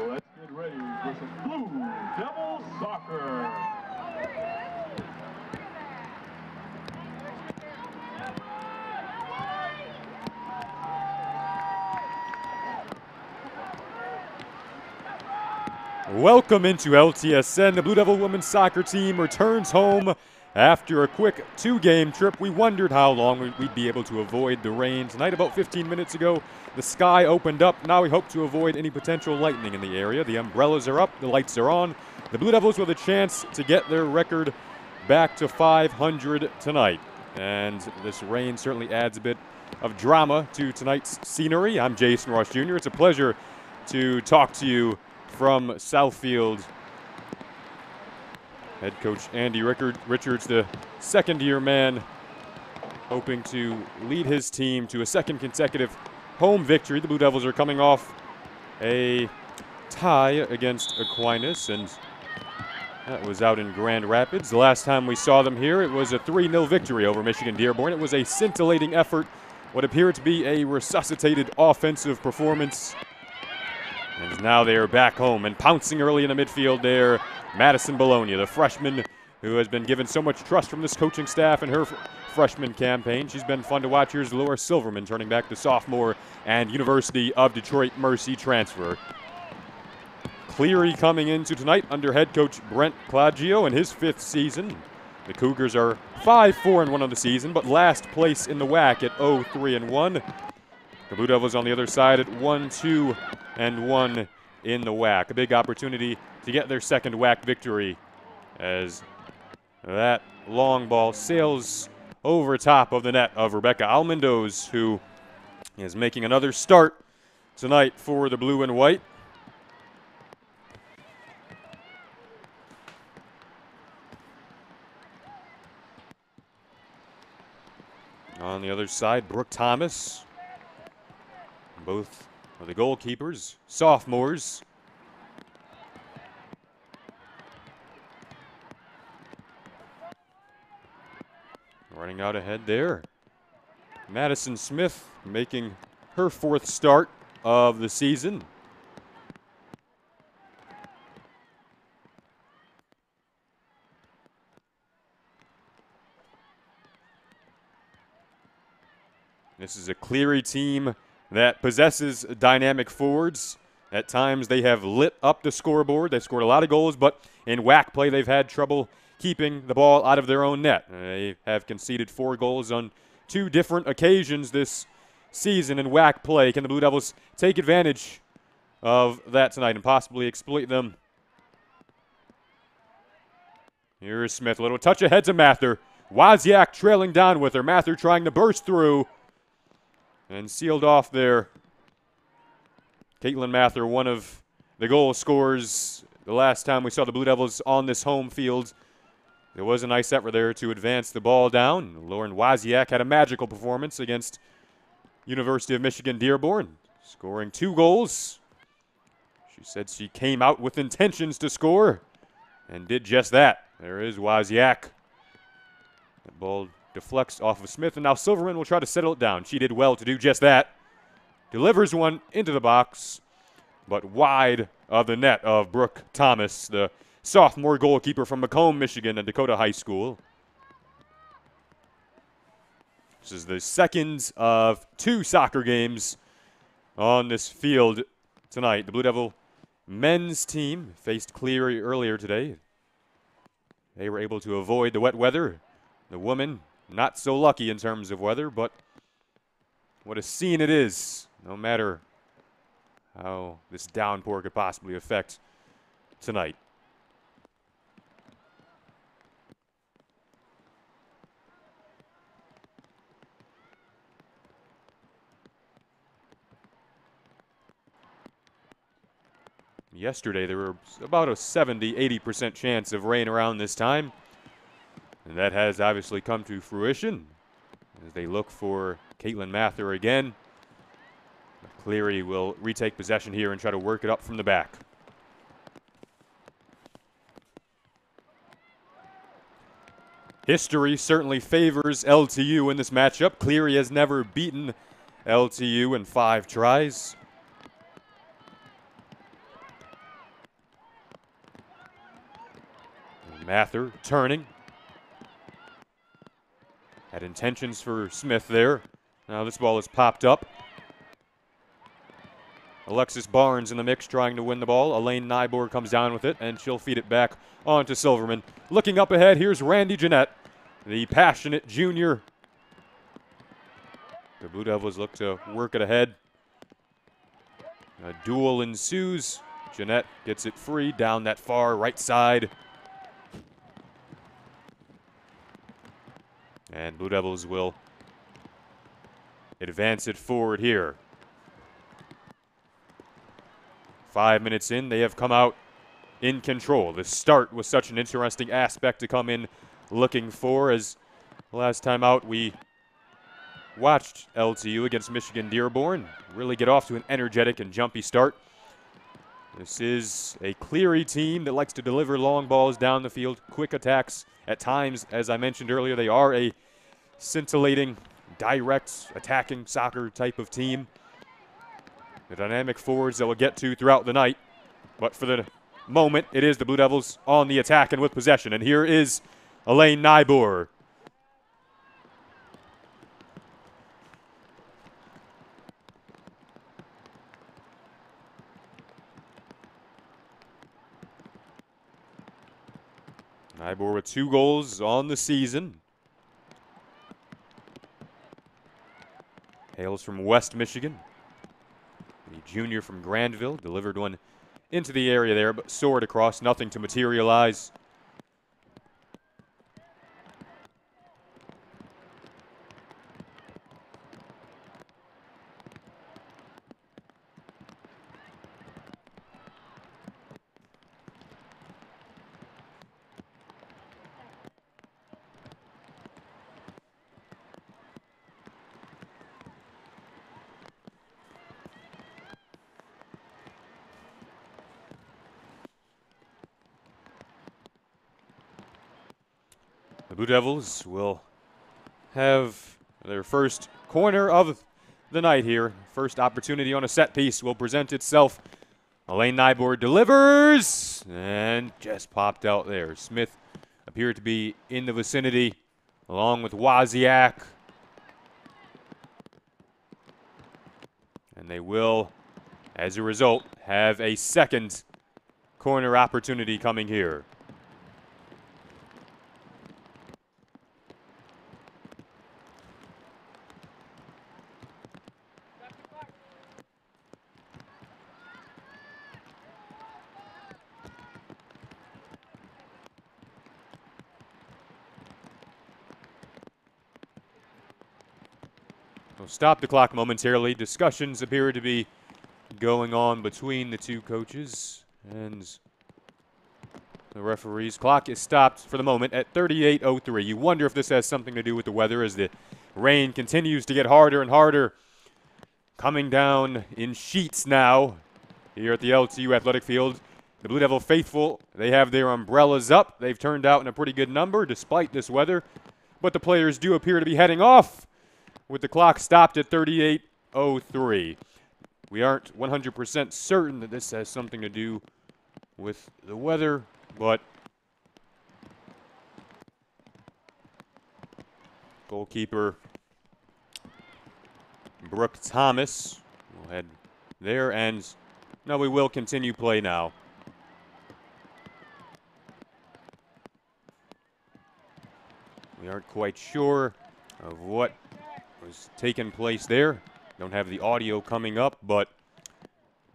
Let's get ready for some Blue Devil Soccer. Welcome into LTSN. The Blue Devil women's soccer team returns home after a quick two-game trip. We wondered how long we'd be able to avoid the rain. Tonight, about 15 minutes ago, the sky opened up. Now we hope to avoid any potential lightning in the area. The umbrellas are up, the lights are on. The Blue Devils with a chance to get their record back to 500 tonight. And this rain certainly adds a bit of drama to tonight's scenery. I'm Jason Ross Jr. It's a pleasure to talk to you from Southfield. Head coach Andy Richards, the second-year man, hoping to lead his team to a second consecutive home victory. The Blue Devils are coming off a tie against Aquinas, and that was out in Grand Rapids. The last time we saw them here, it was a 3-0 victory over Michigan Dearborn. It was a scintillating effort, what appeared to be a resuscitated offensive performance. And now they are back home and pouncing early in the midfield there. Madison Bologna, the freshman who has been given so much trust from this coaching staff in her freshman campaign. She's been fun to watch. Here's Laura Silverman turning back, the sophomore and University of Detroit Mercy transfer. Cleary coming into tonight under head coach Brent Claggio in his 5th season. The Cougars are 5-4-1 on the season, but last place in the WAC at 0-3-1. The Blue Devils on the other side at 1-2-1 in the WAC. A big opportunity to get their second WAC victory as that long ball sails over top of the net of Rebecca Almendoz, who is making another start tonight for the blue and white. On the other side, Brooke Thomas. Both of the goalkeepers, sophomores. Running out ahead there. Madison Smith making her 4th start of the season. This is a Cleary team that possesses dynamic forwards. At times they have lit up the scoreboard. They've scored a lot of goals, but in WAC play they've had trouble keeping the ball out of their own net. They have conceded 4 goals on 2 different occasions this season in WAC play. Can the Blue Devils take advantage of that tonight and possibly exploit them? Here's Smith. A little touch ahead to Mather. Wozniak trailing down with her. Mather trying to burst through and sealed off there. Caitlin Mather, one of the goal scorers the last time we saw the Blue Devils on this home field. There was a nice effort there to advance the ball down. Lauren Wozniak had a magical performance against University of Michigan Dearborn, scoring 2 goals. She said she came out with intentions to score and did just that. There is Wozniak. That ball deflects off of Smith, and now Silverman will try to settle it down. She did well to do just that. Delivers one into the box, but wide of the net of Brooke Thomas, the sophomore goalkeeper from Macomb, Michigan, and Dakota High School. This is the second of 2 soccer games on this field tonight. The Blue Devil men's team faced Cleary earlier today. They were able to avoid the wet weather. The women, not so lucky in terms of weather, but what a scene it is, no matter how this downpour could possibly affect tonight. yesterday there was about a 70-80% chance of rain around this time. And that has obviously come to fruition as they look for Caitlin Mather again. Cleary will retake possession here and try to work it up from the back. History certainly favors LTU in this matchup. Cleary has never beaten LTU in 5 tries. Mather turning. Had intentions for Smith there. Now this ball is popped up. Alexis Barnes in the mix trying to win the ball. Elaine Nyborg comes down with it, and she'll feed it back onto Silverman. Looking up ahead, here's Randy Jeanette, the passionate junior. The Blue Devils look to work it ahead. A duel ensues. Jeanette gets it free down that far right side. And Blue Devils will advance it forward here. 5 minutes in, they have come out in control. The start was such an interesting aspect to come in looking for, as last time out we watched LTU against Michigan Dearborn really get off to an energetic and jumpy start. This is a Cleary team that likes to deliver long balls down the field, quick attacks. At times, as I mentioned earlier, they are a scintillating, direct, attacking soccer type of team. The dynamic forwards that we'll get to throughout the night. But for the moment, it is the Blue Devils on the attack and with possession. And here is Elaine Nyborg. Nyborg with 2 goals on the season. Hails from West Michigan. The junior from Grandville delivered one into the area there, but soared across, nothing to materialize. The Blue Devils will have their first corner of the night here. First opportunity on a set piece will present itself. Elaine Nyborg delivers and just popped out there. Smith appeared to be in the vicinity along with Wozniak. And they will, as a result, have a second corner opportunity coming here. We'll stop the clock momentarily. Discussions appear to be going on between the 2 coaches and the referees. Clock is stopped for the moment at 38:03. You wonder if this has something to do with the weather as the rain continues to get harder and harder. Coming down in sheets now here at the LTU Athletic Field. The Blue Devil faithful, they have their umbrellas up. They've turned out in a pretty good number despite this weather. But the players do appear to be heading off with the clock stopped at 38:03. We aren't 100% certain that this has something to do with the weather, but goalkeeper Brooke Thomas will head there, and no, we will continue play now. We aren't quite sure of what was taking place there. Don't have the audio coming up, but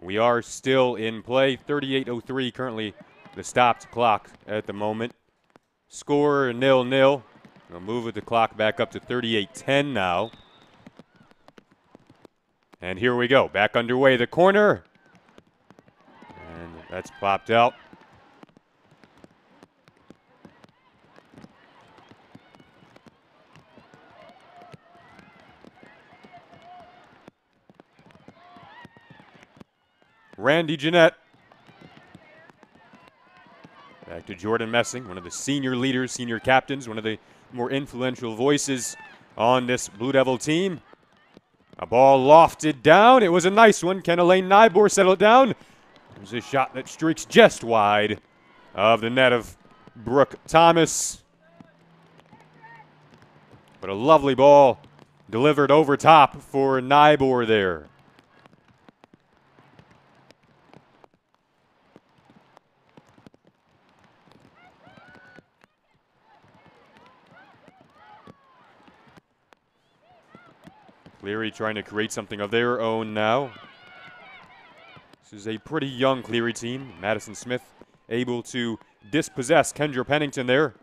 we are still in play. 38:03 currently the stopped clock at the moment. Score 0-0. We'll move the clock back up to 38:10 now. And here we go, back underway. The corner. And That's popped out. Randy Jeanette. Back to Jordan Messing, one of the senior leaders, senior captains, one of the more influential voices on this Blue Devil team. A ball lofted down. It was a nice one. Can Elaine Nybor settle it down? It was a shot that streaks just wide of the net of Brooke Thomas. But a lovely ball delivered over top for Nybor there. Cleary trying to create something of their own now. This is a pretty young Cleary team. Madison Smith able to dispossess Kendra Pennington there.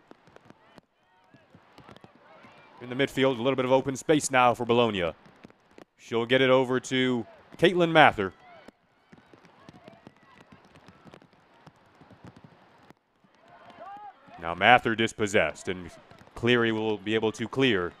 In the midfield, a little bit of open space now for Bologna. She'll get it over to Caitlin Mather. Now Mather dispossessed, and Cleary will be able to clear.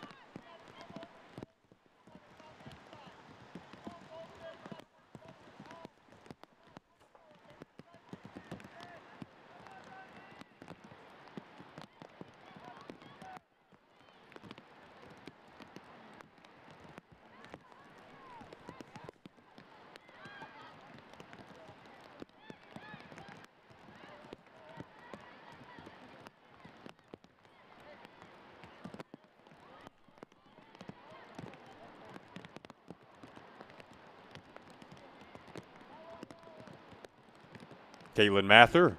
Caitlin Mather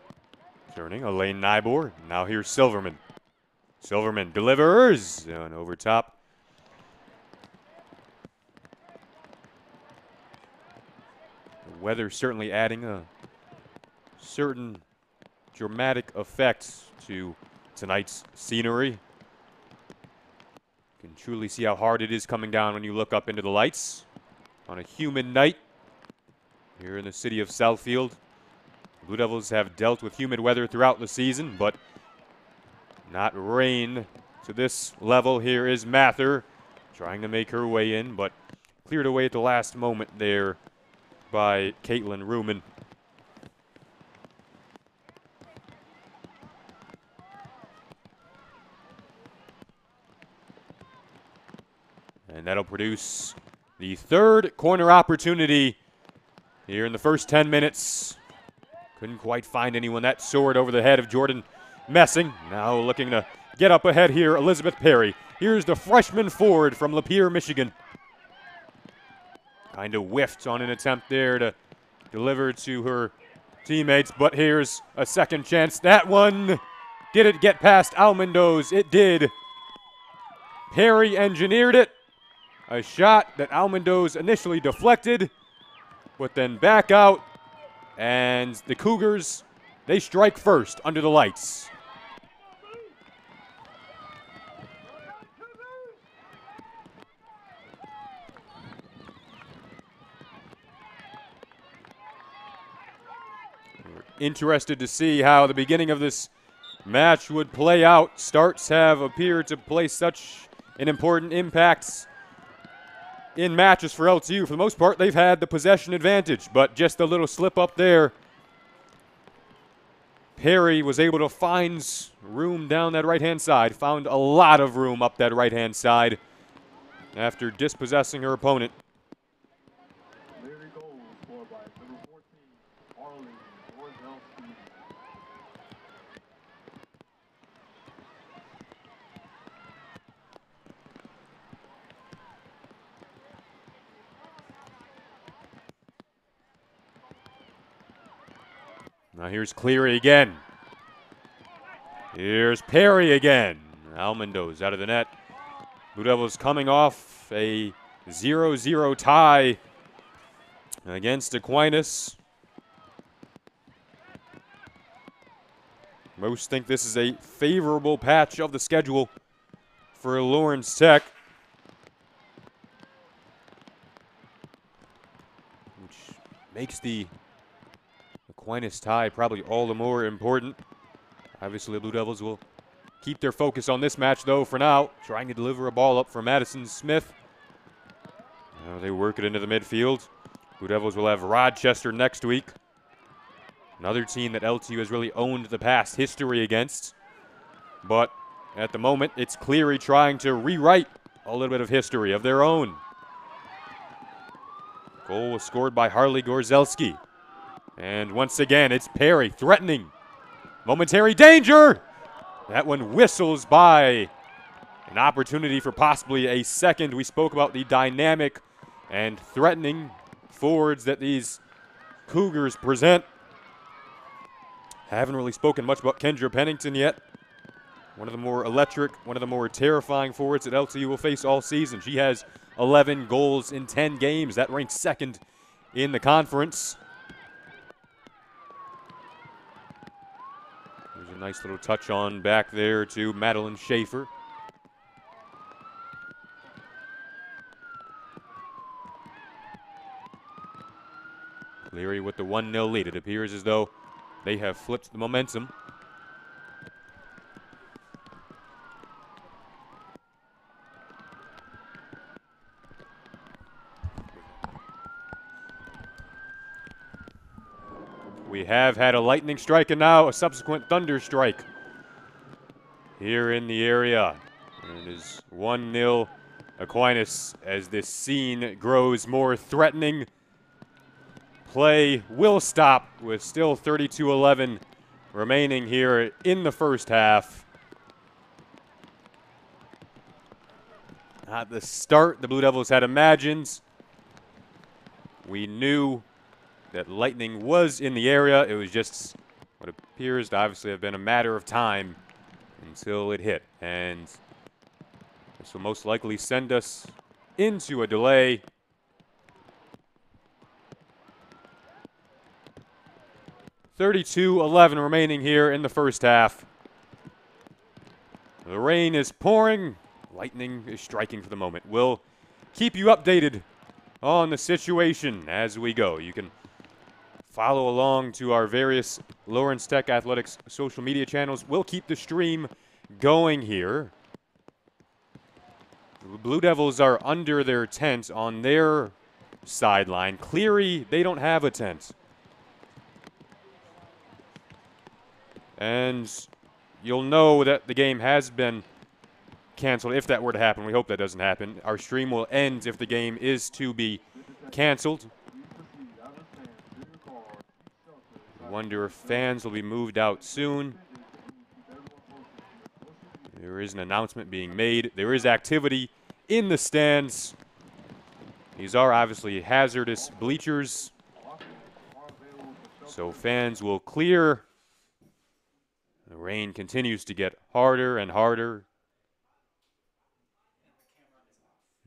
turning. Elaine Nybor. Now here's Silverman. Silverman delivers. And over top. The weather certainly adding a certain dramatic effect to tonight's scenery. You can truly see how hard it is coming down when you look up into the lights on a humid night here in the city of Southfield. Blue Devils have dealt with humid weather throughout the season, but not rain to this level. Here is Mather trying to make her way in, but cleared away at the last moment there by Caitlin Ruman. And that'll produce the third corner opportunity here in the first 10 minutes. Couldn't quite find anyone. That soared over the head of Jordan Messing. Now looking to get up ahead here, Elizabeth Perry. Here's the freshman forward from Lapeer, Michigan. Kind of whiffed on an attempt there to deliver to her teammates, but here's a second chance. That one, did it get past Almondo's? It did. Perry engineered it. A shot that Almondo's initially deflected, but then back out. And the Cougars, they strike first under the lights. We're interested to see how the beginning of this match would play out. Starts have appeared to play such an important impact in matches for LTU. For the most part, they've had the possession advantage, but just a little slip up there. Perry was able to find room down that right-hand side, found a lot of room up that right-hand side after dispossessing her opponent. Cleary goal scored by number 14, Arlene Orzelski. Now here's Cleary again. Here's Perry again. Almondo's out of the net. Blue Devils coming off a 0-0 tie against Aquinas. Most think this is a favorable patch of the schedule for Lawrence Tech, which makes the Aquinas tie probably all the more important. Obviously, the Blue Devils will keep their focus on this match, though, for now. Trying to deliver a ball up for Madison Smith. Now they work it into the midfield. Blue Devils will have Rochester next week. Another team that LTU has really owned the past history against. But at the moment, it's Cleary trying to rewrite a little bit of history of their own. Goal was scored by Harley Gorzelski. And once again, it's Perry threatening. Momentary danger! That one whistles by. An opportunity for possibly a second. We spoke about the dynamic and threatening forwards that these Cougars present. Haven't really spoken much about Kendra Pennington yet. One of the more electric, one of the more terrifying forwards that LTU will face all season. She has 11 goals in 10 games. That ranks second in the conference. There's a nice little touch on back there to Madeline Schaefer. Cleary with the 1-0 lead. It appears as though they have flipped the momentum. We have had a lightning strike and now a subsequent thunder strike here in the area. And it is 1-0 Aquinas as this scene grows more threatening. Play will stop with still 32-11 remaining here in the first half. At the start, the Blue Devils had imagined. We knew that lightning was in the area. It was just what appears to obviously have been a matter of time until it hit. And this will most likely send us into a delay. .32-11 remaining here in the first half. The rain is pouring. Lightning is striking for the moment. We'll keep you updated on the situation as we go. You can follow along to our various Lawrence Tech Athletics social media channels. We'll keep the stream going here. The Blue Devils are under their tent on their sideline. Cleary, they don't have a tent. And you'll know that the game has been canceled if that were to happen. We hope that doesn't happen. Our stream will end if the game is to be canceled. I wonder if fans will be moved out soon. There is an announcement being made. There is activity in the stands. These are obviously hazardous bleachers, so fans will clear. The rain continues to get harder and harder.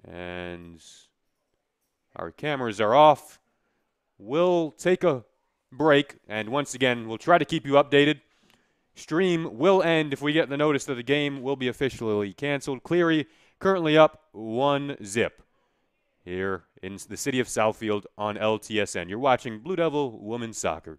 And our cameras are off. We'll take a break, and once again, we'll try to keep you updated. Stream will end if we get the notice that the game will be officially canceled. Cleary currently up 1-0 here in the city of Southfield on LTSN. You're watching Blue Devil Women's Soccer.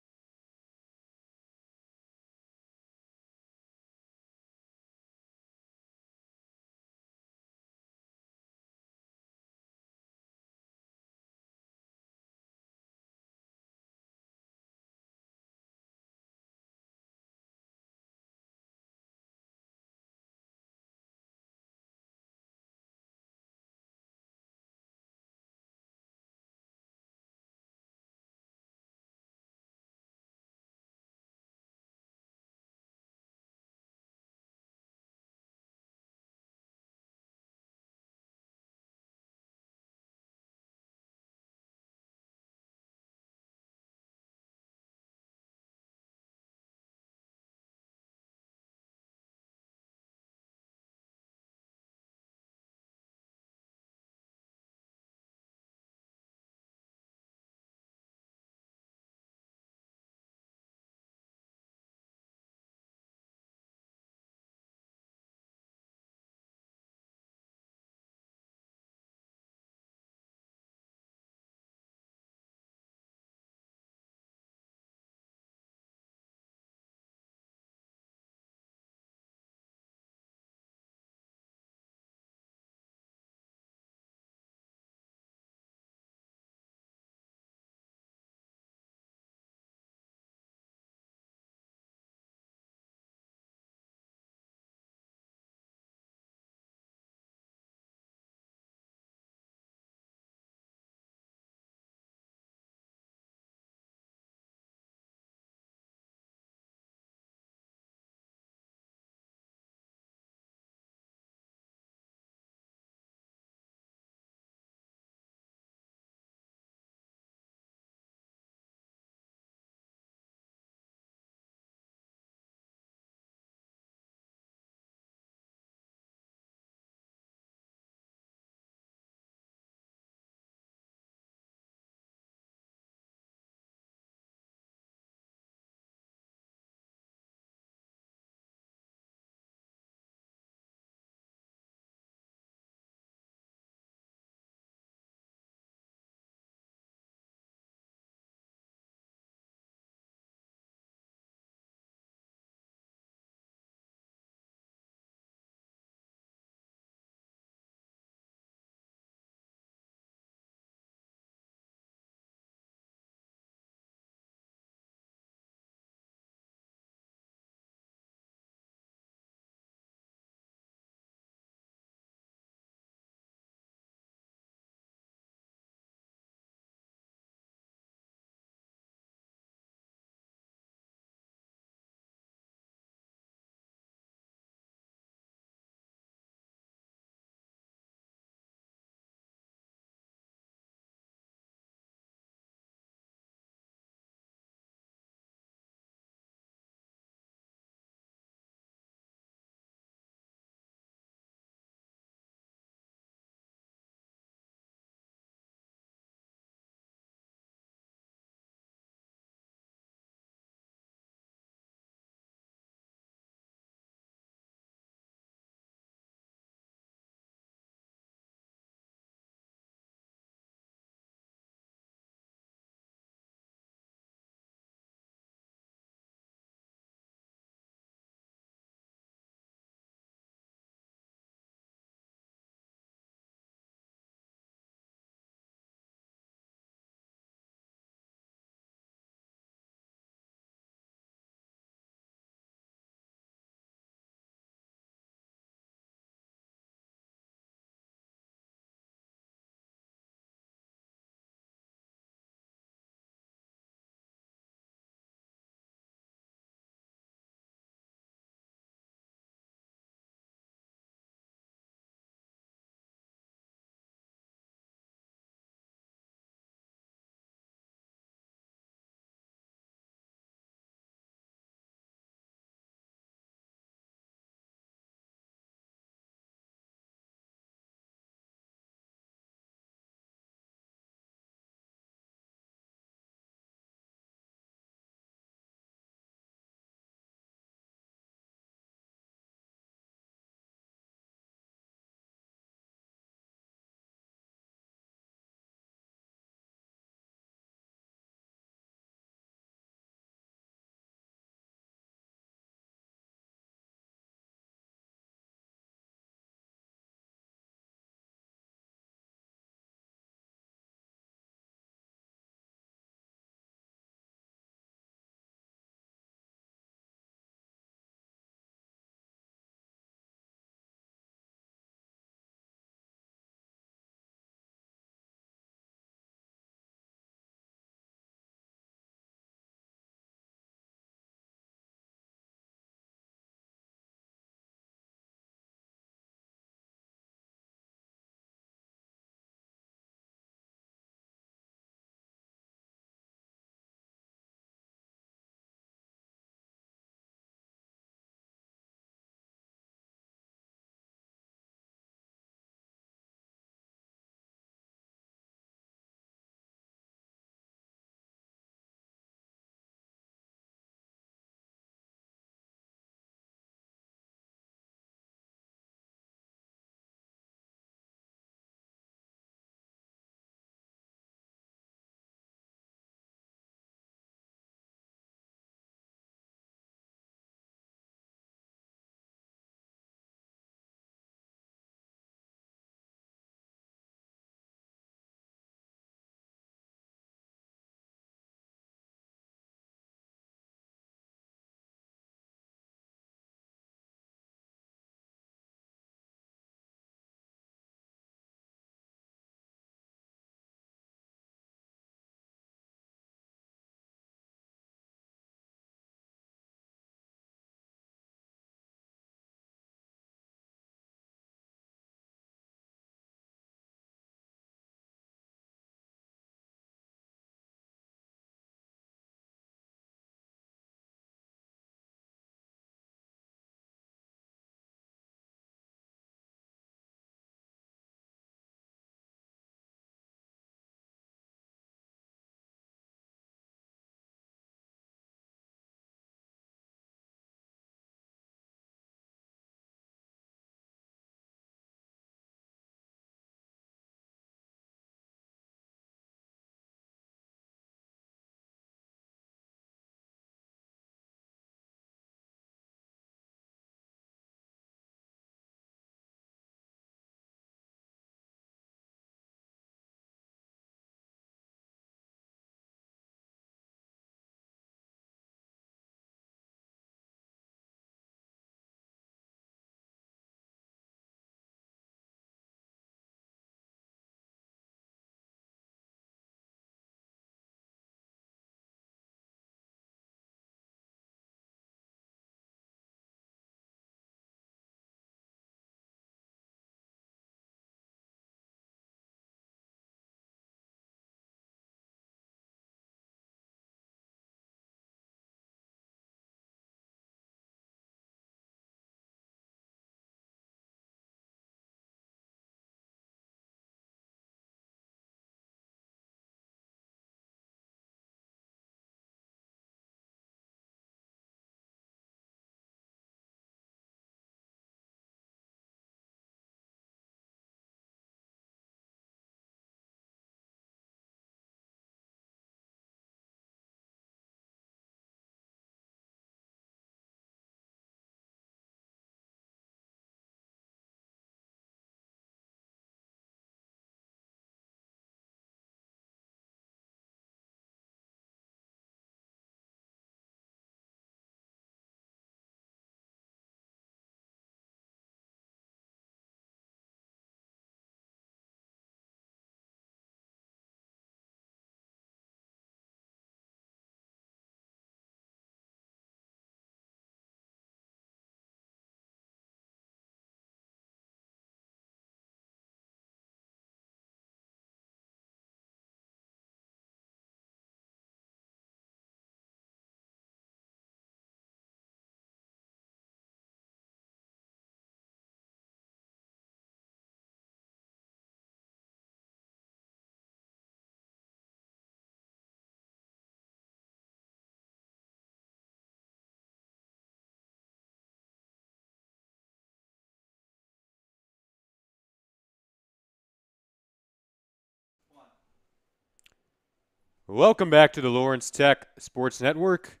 Welcome back to the Lawrence Tech Sports Network.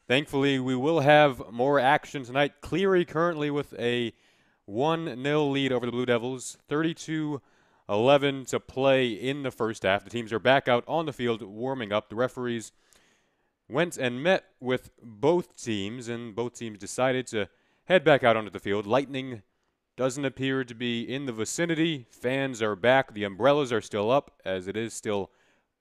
Thankfully, we will have more action tonight. Cleary currently with a 1-0 lead over the Blue Devils. 32-11 to play in the first half. The teams are back out on the field warming up. The referees went and met with both teams, and both teams decided to head back out onto the field. Lightning doesn't appear to be in the vicinity. Fans are back. The umbrellas are still up, as it is still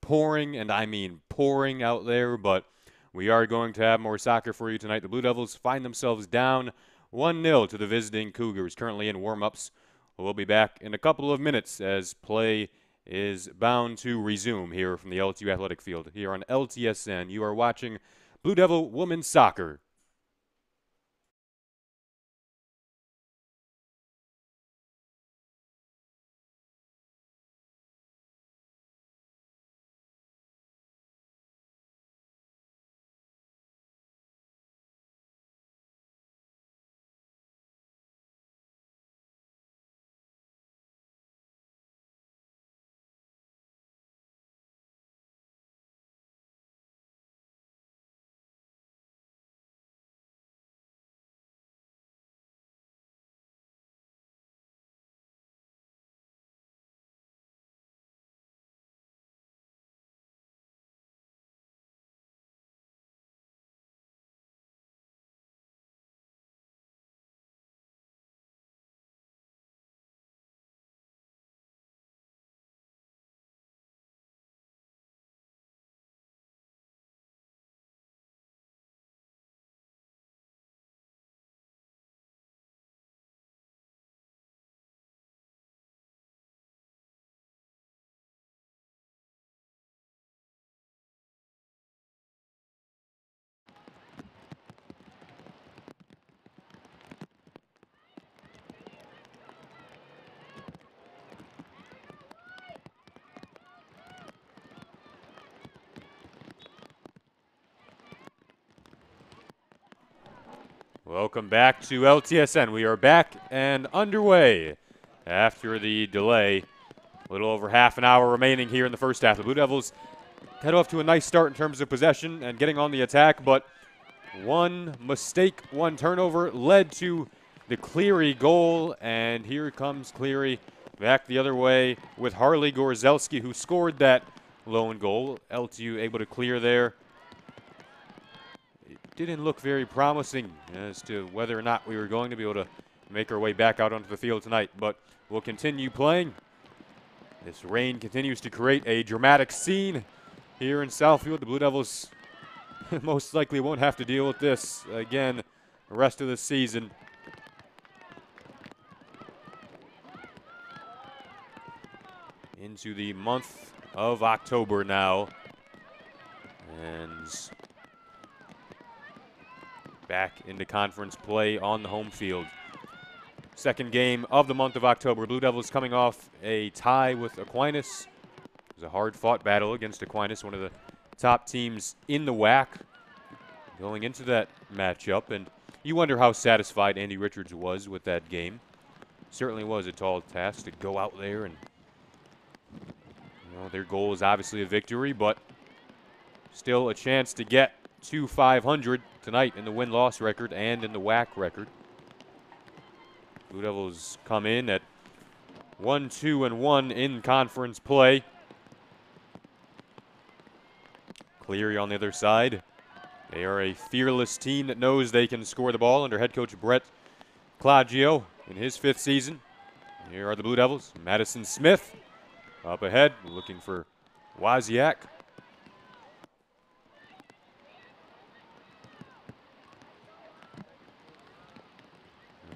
pouring, and I mean pouring out there, but we are going to have more soccer for you tonight. The Blue Devils find themselves down 1-0 to the visiting Cougars, currently in warm-ups. We'll be back in a couple of minutes as play is bound to resume here from the LTU Athletic Field. Here on LTSN, you are watching Blue Devil Women's Soccer. Welcome back to LTSN. We are back and underway after the delay. A little over half an hour remaining here in the first half. The Blue Devils head off to a nice start in terms of possession and getting on the attack, but one mistake, one turnover led to the Cleary goal, and here comes Cleary back the other way with Harley Gorzelski, who scored that lone goal. LTU able to clear there. Didn't look very promising as to whether or not we were going to be able to make our way back out onto the field tonight, but we'll continue playing. This rain continues to create a dramatic scene here in Southfield. The Blue Devils most likely won't have to deal with this again the rest of the season. Into the month of October now, and back into conference play on the home field. Second game of the month of October. Blue Devils coming off a tie with Aquinas. It was a hard-fought battle against Aquinas, one of the top teams in the WAC going into that matchup. And you wonder how satisfied Andy Richards was with that game. Certainly was a tall task to go out there, and their goal is obviously a victory, but still a chance to get to 500 tonight in the win-loss record and in the WAC record. Blue Devils come in at 1-2-1 in conference play. Cleary on the other side. They are a fearless team that knows they can score the ball under head coach Brett Claggio in his 5th season. Here are the Blue Devils. Madison Smith up ahead, looking for Wozniak.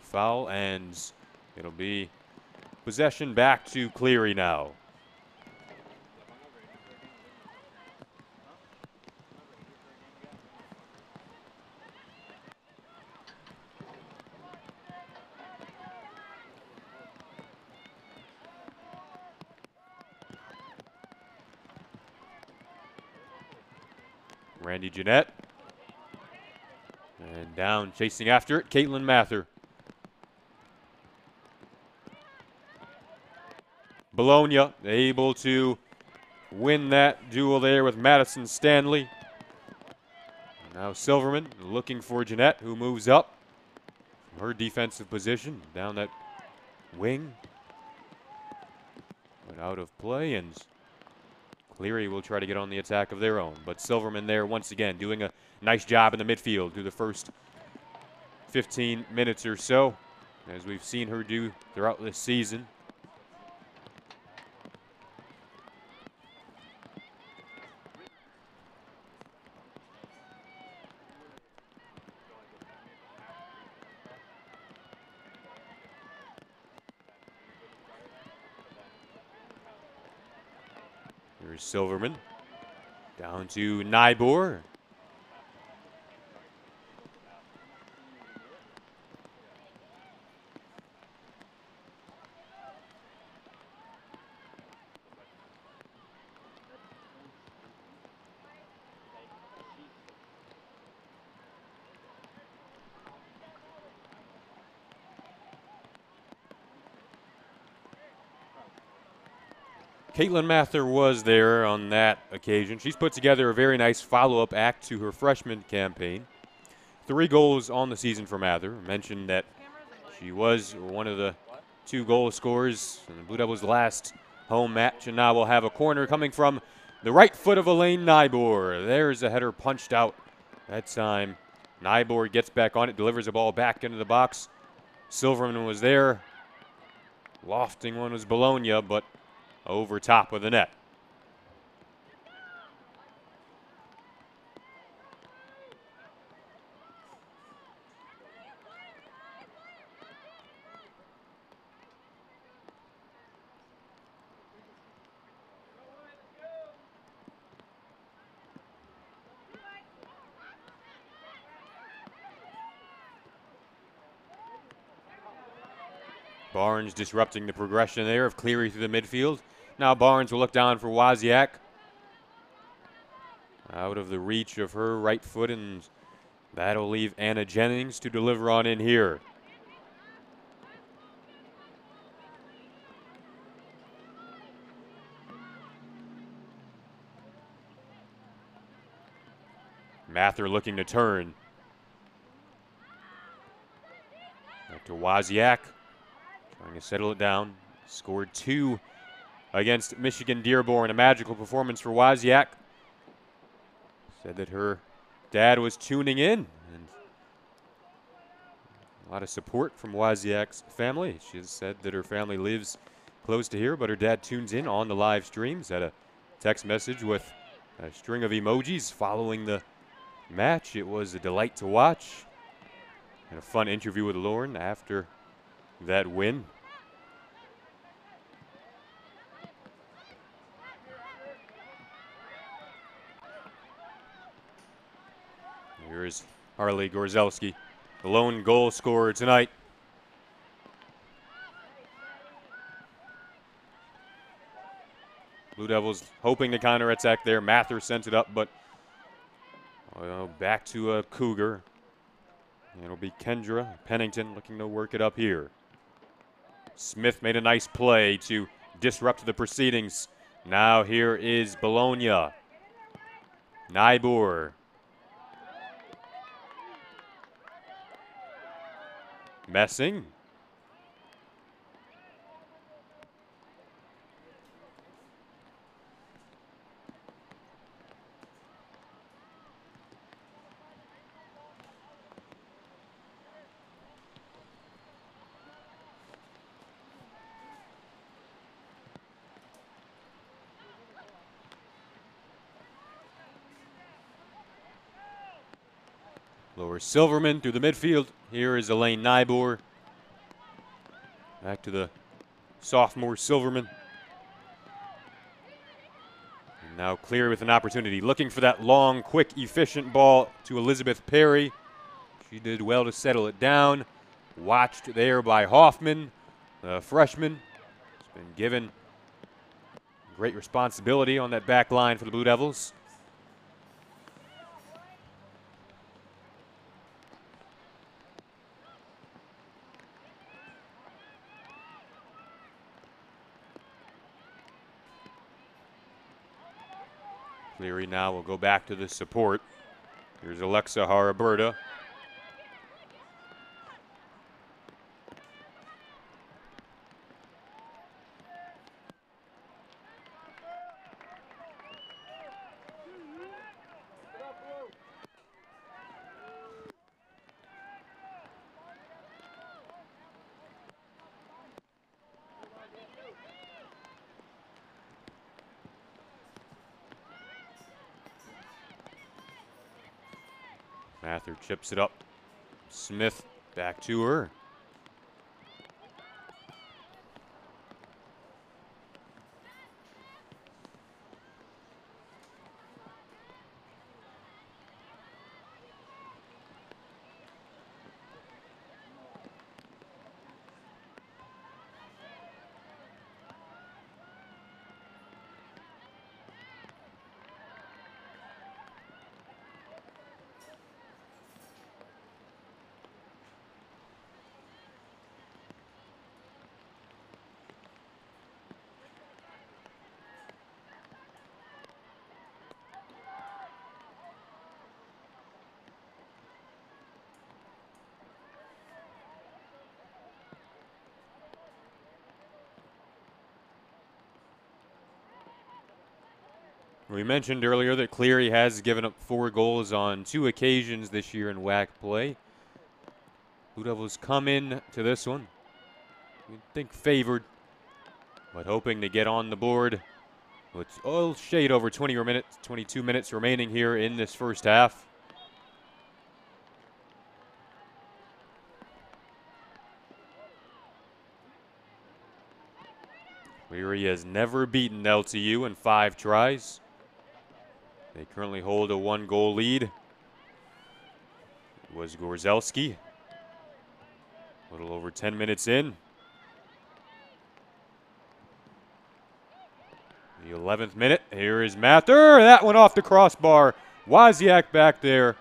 Foul, and it'll be possession back to Cleary now. Randy Jeanette. And down, chasing after it, Caitlin Mather. Bologna able to win that duel there with Madison Stanley. Now Silverman looking for Jeanette, who moves up from her defensive position down that wing. But out of play, and Cleary will try to get on the attack of their own. But Silverman there once again doing a nice job in the midfield through the first 15 minutes or so, as we've seen her do throughout this season. Here's Silverman down to Nybor. Caitlin Mather was there on that occasion. She's put together a very nice follow-up act to her freshman campaign. 3 goals on the season for Mather. I mentioned that she was one of the 2 goal scorers in the Blue Devils' last home match, and now we'll have a corner coming from the right foot of Elaine Nybor. There's a header punched out that time. Nybor gets back on it, delivers the ball back into the box. Silverman was there. Lofting one was Bologna, but over top of the net. Barnes disrupting the progression there of Cleary through the midfield. Now Barnes will look down for Wozniak. Out of the reach of her right foot, and that'll leave Anna Jennings to deliver on in here. Mather looking to turn. Back to Wozniak, trying to settle it down. Scored 2 against Michigan Dearborn. A magical performance for Wozniak. Said that her dad was tuning in, and a lot of support from Wozniak's family. She has said that her family lives close to here, but her dad tunes in on the live streams. Had a text message with a string of emojis following the match. It was a delight to watch. And a fun interview with Lauren after that win. Here's Harley Gorzelski, the lone goal scorer tonight. Blue Devils hoping to counterattack there. Mather sent it up, but back to a Cougar. It'll be Kendra Pennington looking to work it up here. Smith made a nice play to disrupt the proceedings. Now here is Bologna. Nybor. Messing. Lower Silverman through the midfield. Here is Elaine Nybor. Back to the sophomore Silverman. And now Cleary with an opportunity. Looking for that long, quick, efficient ball to Elizabeth Perry. She did well to settle it down. Watched there by Hoffman, the freshman. Has been given great responsibility on that back line for the Blue Devils. Cleary now will go back to the support. Here's Alexa Haraberta. Mather chips it up. Smith back to her. We mentioned earlier that Cleary has given up 4 goals on 2 occasions this year in WAC play. Blue Devils come in to this one, you'd think favored, but hoping to get on the board with a shade over 22 minutes remaining here in this first half. Cleary has never beaten LTU in 5 tries. They currently hold a 1-goal lead. It was Gorzelski. A little over 10 minutes in. The 11th minute. Here is Mather. That one off the crossbar. Wozniak back there.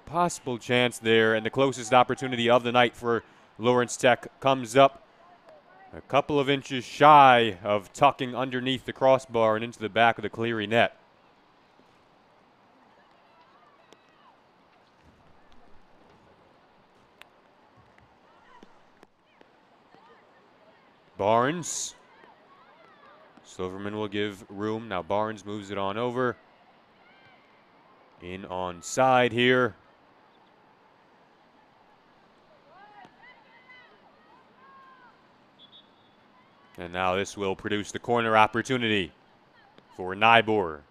Possible chance there, and the closest opportunity of the night for Lawrence Tech comes up a couple of inches shy of tucking underneath the crossbar and into the back of the Cleary net. Barnes. Silverman will give room. Now Barnes moves it on over. In on side here. And now this will produce the corner opportunity for Nybor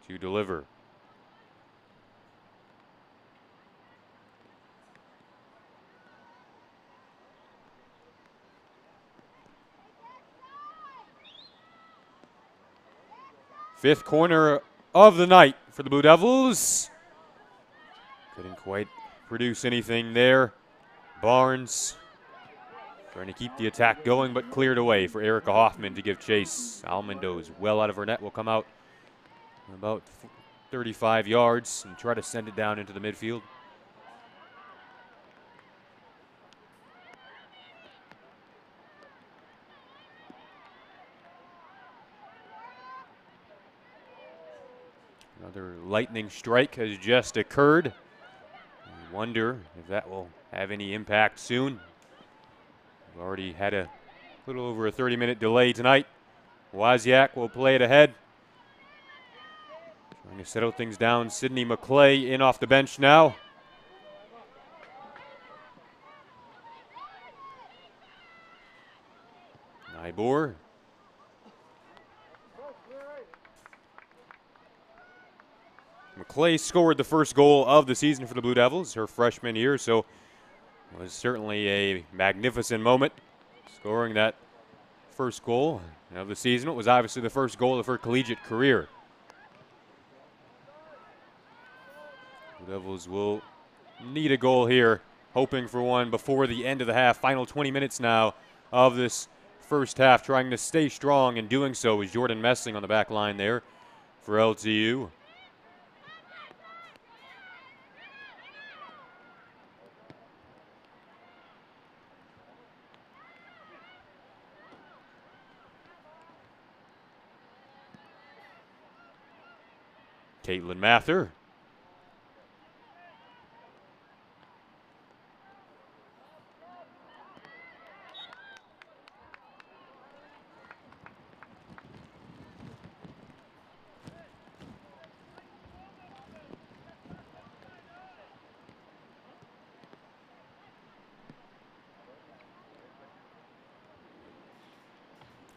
to deliver. Fifth corner of the night for the Blue Devils. Couldn't quite produce anything there. Barnes trying to keep the attack going, but cleared away for Erica Hoffman to give chase. Almondo's well out of her net, will come out about 35 yards and try to send it down into the midfield. Another lightning strike has just occurred. I wonder if that will have any impact soon. We've already had a little over a 30-minute delay tonight. Wozniak will play it ahead. Trying to settle things down. Sydney McClay in off the bench now. Nybor. McClay scored the first goal of the season for the Blue Devils, her freshman year, so it was certainly a magnificent moment scoring that first goal of the season. It was obviously the first goal of her collegiate career. Blue Devils will need a goal here, hoping for one before the end of the half. Final 20 minutes now of this first half, trying to stay strong, and doing so is Jordan Messing on the back line there for LTU. Caitlin Mather.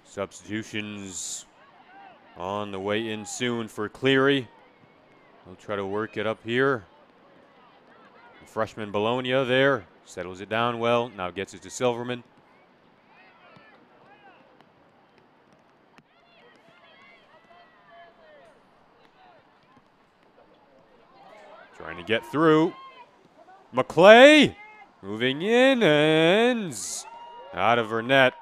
Substitutions on the way in soon for Cleary. He'll try to work it up here. The freshman Bologna there. Settles it down well. Now gets it to Silverman. Trying to get through. McClay moving in and out of her net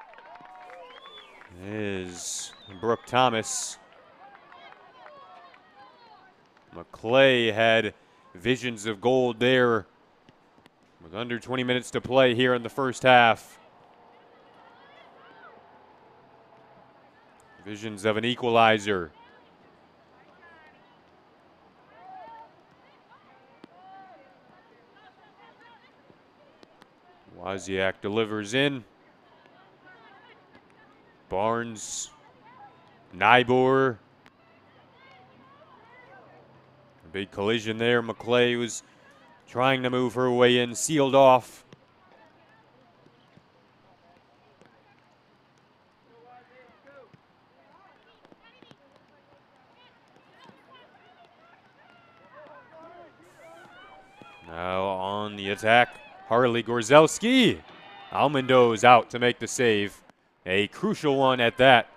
is Brooke Thomas. McClay had visions of gold there with under 20 minutes to play here in the first half. Visions of an equalizer. Wozniak delivers in. Barnes, Nybor. A big collision there. McClay was trying to move her way in, sealed off. Now on the attack, Harley Gorzelski. Almondo's out to make the save. A crucial one at that.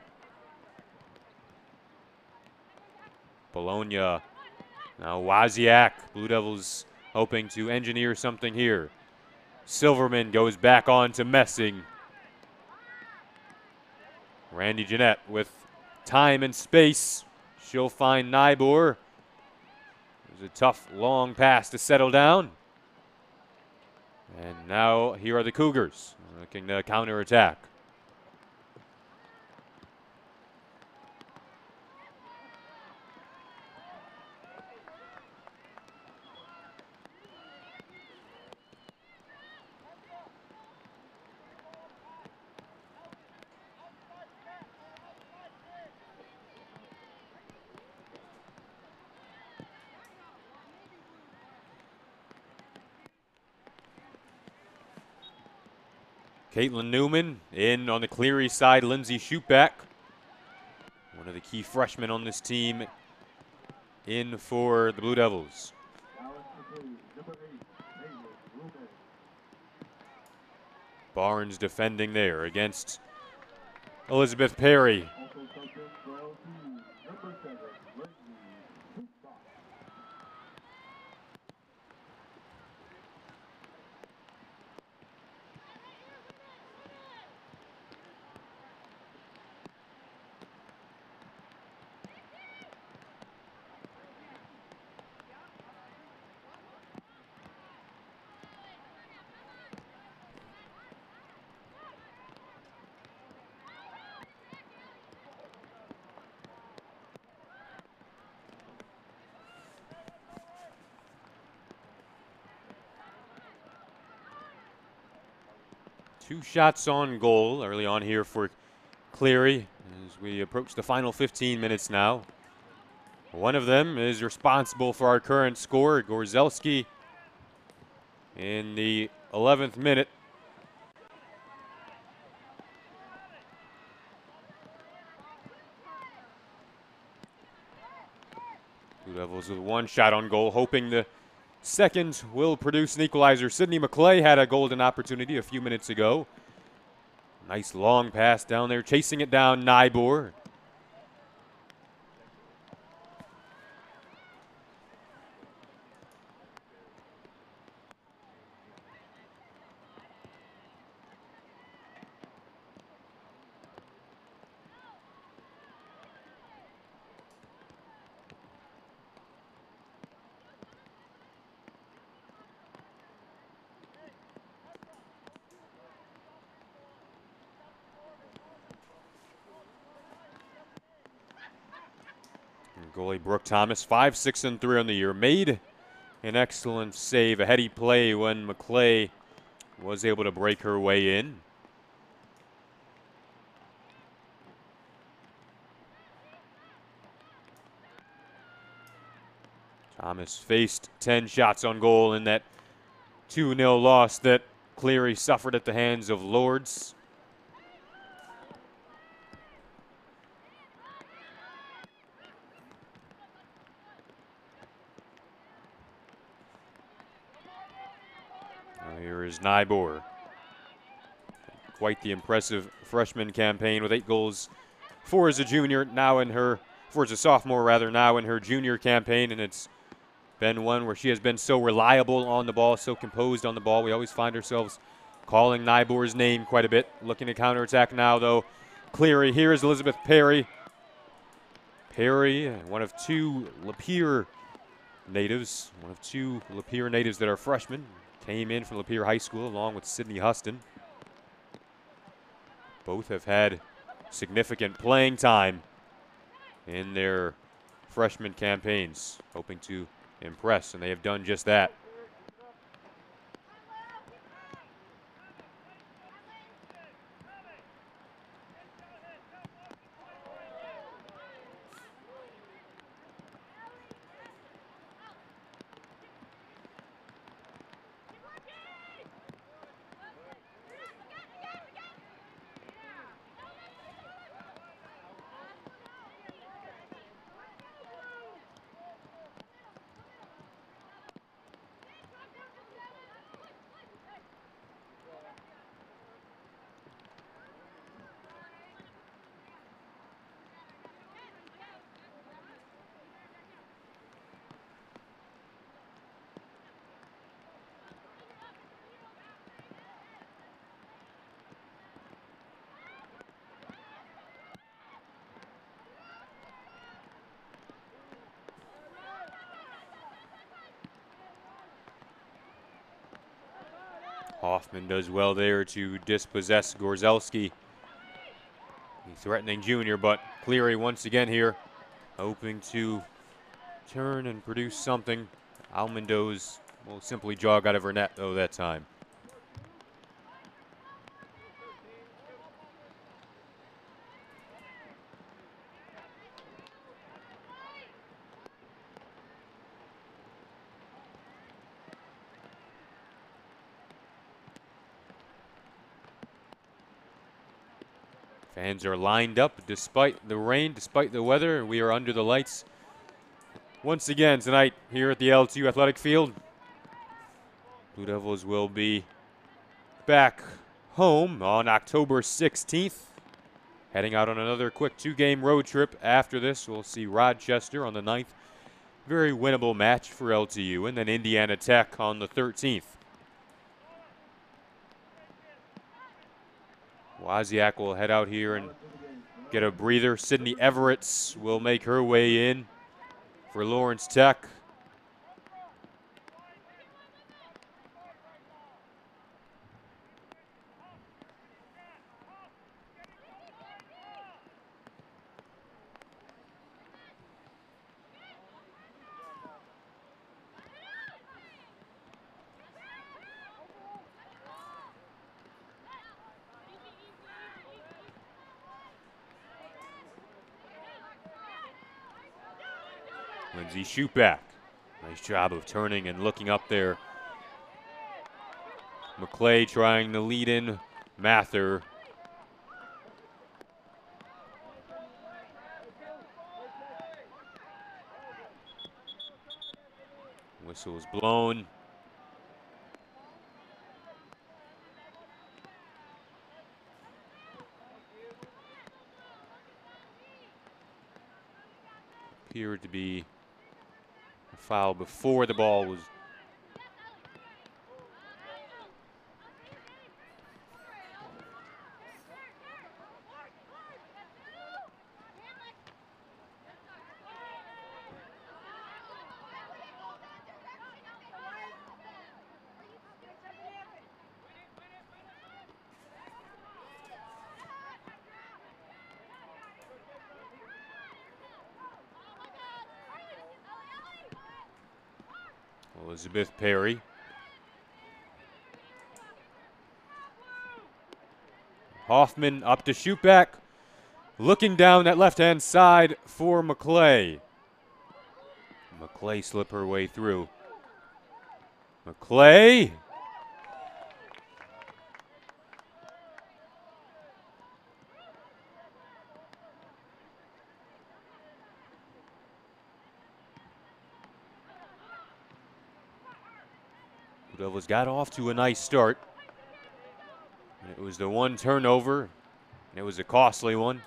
Bologna. Now Wozniak. Blue Devils hoping to engineer something here. Silverman goes back on to Messing. Randy Jeanette with time and space. She'll find Nybor. It was a tough, long pass to settle down. And now here are the Cougars looking to counterattack. Caitlin Newman in on the Cleary side. Lindsay Shootback, one of the key freshmen on this team, in for the Blue Devils. Barnes defending there against Elizabeth Perry. Two shots on goal early on here for Cleary as we approach the final 15 minutes now. One of them is responsible for our current score, Gorzelski, in the 11th minute. Blue Devils with one shot on goal, hoping the second will produce an equalizer. Sydney McClay had a golden opportunity a few minutes ago. Nice long pass down there, chasing it down, Nybor. Goalie Brooke Thomas, 5-6-3 on the year, made an excellent save, a heady play when McClay was able to break her way in. Thomas faced 10 shots on goal in that 2-0 loss that Cleary suffered at the hands of Lords. Now here is Nybor. Quite the impressive freshman campaign with 8 goals for as a junior, for as a sophomore rather, now in her junior campaign, and it's been one where she has been so reliable on the ball, so composed on the ball. We always find ourselves calling Nybor's name quite a bit. Looking to counterattack now, though. Cleary. Here is Elizabeth Perry. Perry, one of 2 Lapeer natives. One of 2 Lapeer natives that are freshmen. Came in from Lapeer High School along with Sydney Huston. Both have had significant playing time in their freshman campaigns, hoping to impress, and they have done just that. Hoffman does well there to dispossess Gorzelski. The threatening junior, but Cleary once again here, hoping to turn and produce something. Almondo's will simply jog out of her net, though, that time. Fans are lined up despite the rain, despite the weather. We are under the lights once again tonight here at the LTU Athletic Field. Blue Devils will be back home on October 16th. Heading out on another quick 2-game road trip after this. We'll see Rochester on the 9th. Very winnable match for LTU. And then Indiana Tech on the 13th. Wozniak will head out here and get a breather. Sydney Everetts will make her way in for Lawrence Tech. Lindsay Shupak. Nice job of turning and looking up there. McClay trying to lead in Mather. Whistle is blown. Appeared to be a foul before the ball was. Elizabeth Perry. Hoffman up to shoot back. Looking down that left-hand side for McClay. McClay slip her way through. McClay. Blue Devils got off to a nice start. It was the one turnover, and it was a costly one.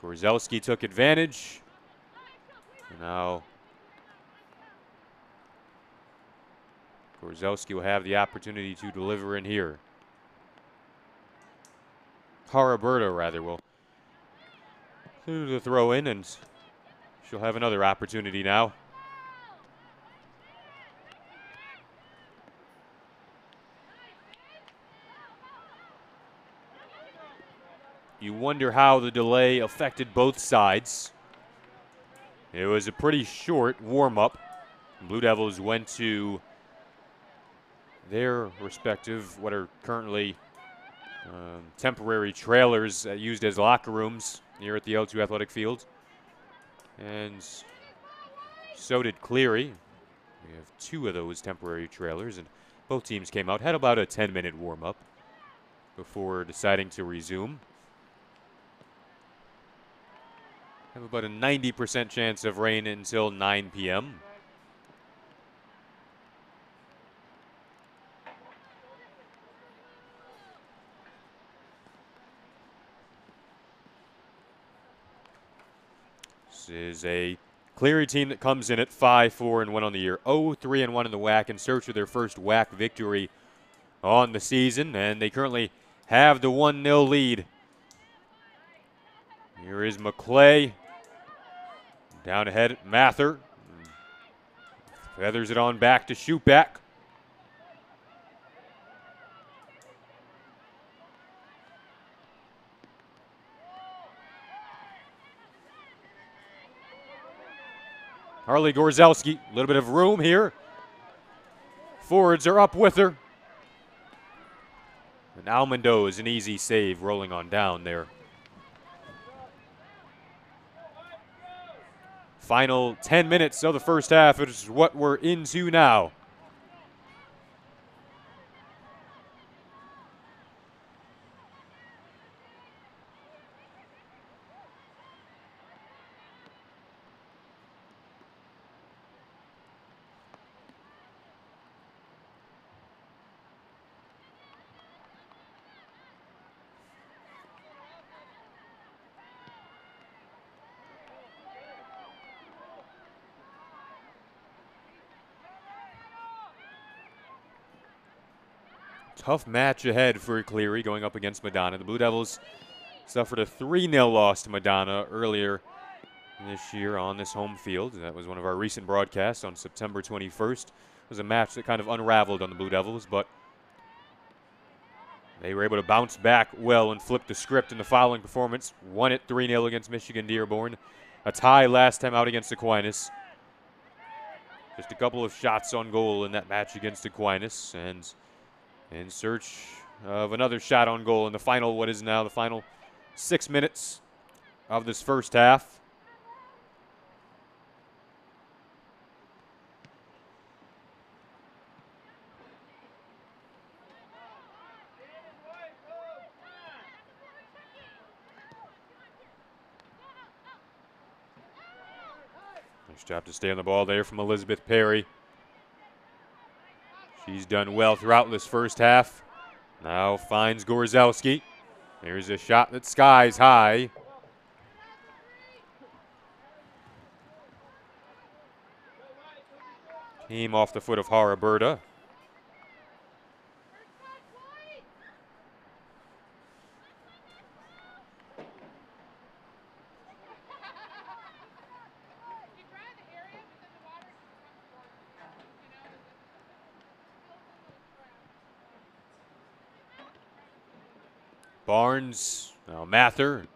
Gorzelski took advantage. Now Gorzelski will have the opportunity to deliver in here. Haraberta, rather, will do the throw in, and she'll have another opportunity now. You wonder how the delay affected both sides. It was a pretty short warm-up. Blue Devils went to their respective, what are currently temporary trailers used as locker rooms here at the L2 Athletic Field. And so did Cleary. We have 2 of those temporary trailers, and both teams came out, had about a 10-minute warm-up before deciding to resume. Have about a 90% chance of rain until 9 p.m. This is a Cleary team that comes in at 5-4-1 on the year, 0-3-1 in the WAC, in search of their first WAC victory on the season, and they currently have the 1-0 lead. Here is McClay. Down ahead, Mather. Feathers it on back to shoot back. Harley Gorzelski, a little bit of room here. Forwards are up with her. And Almondo is an easy save rolling on down there. Final 10 minutes of the first half is what we're into now. Tough match ahead for Cleary going up against Madonna. The Blue Devils suffered a 3-0 loss to Madonna earlier this year on this home field. That was one of our recent broadcasts on September 21st. It was a match that kind of unraveled on the Blue Devils, but they were able to bounce back well and flip the script in the following performance. Won it 3-0 against Michigan Dearborn. A tie last time out against Aquinas. Just a couple of shots on goal in that match against Aquinas, and in search of another shot on goal in the final, what is now the final 6 minutes of this first half. Nice job to stay on the ball there from Elizabeth Perry. She's done well throughout this first half. Now finds Gorzelski. There's a shot that's skies high. Came off the foot of Haraberta. Barnes, now Mather.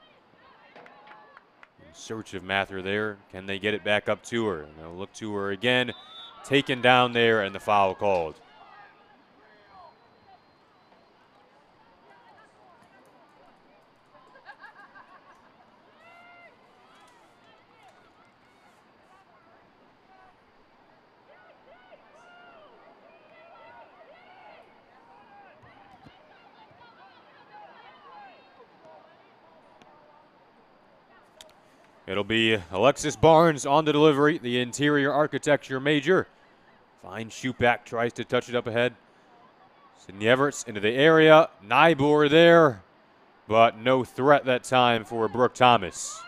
In search of Mather there. Can they get it back up to her? They'll look to her again. taken down there and the foul called. It'll be Alexis Barnes on the delivery, the interior architecture major. Fine shoot back, tries to touch it up ahead. Sydney Everts into the area. Nybor there, but no threat that time for Brooke Thomas.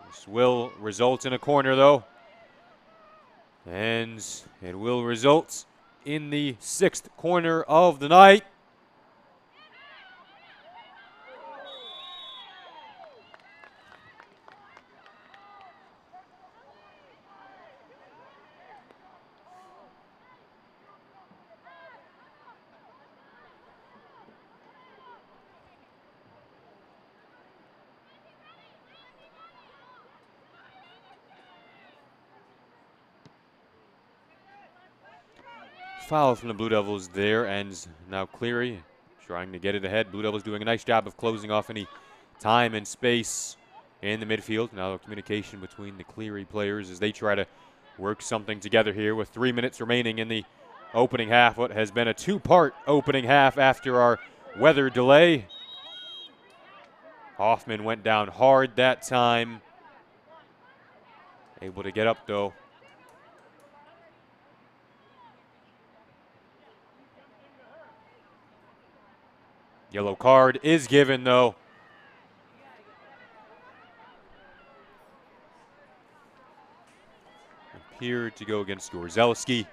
This will result in a corner, though. And it will result in the 6th corner of the night. Foul from the Blue Devils there, and now Cleary trying to get it ahead. Blue Devils doing a nice job of closing off any time and space in the midfield. Now communication between the Cleary players as they try to work something together here with 3 minutes remaining in the opening half. What has been a 2-part opening half after our weather delay. Hoffman went down hard that time. Able to get up, though. Yellow card is given, though. Appeared to go against Gorzelski.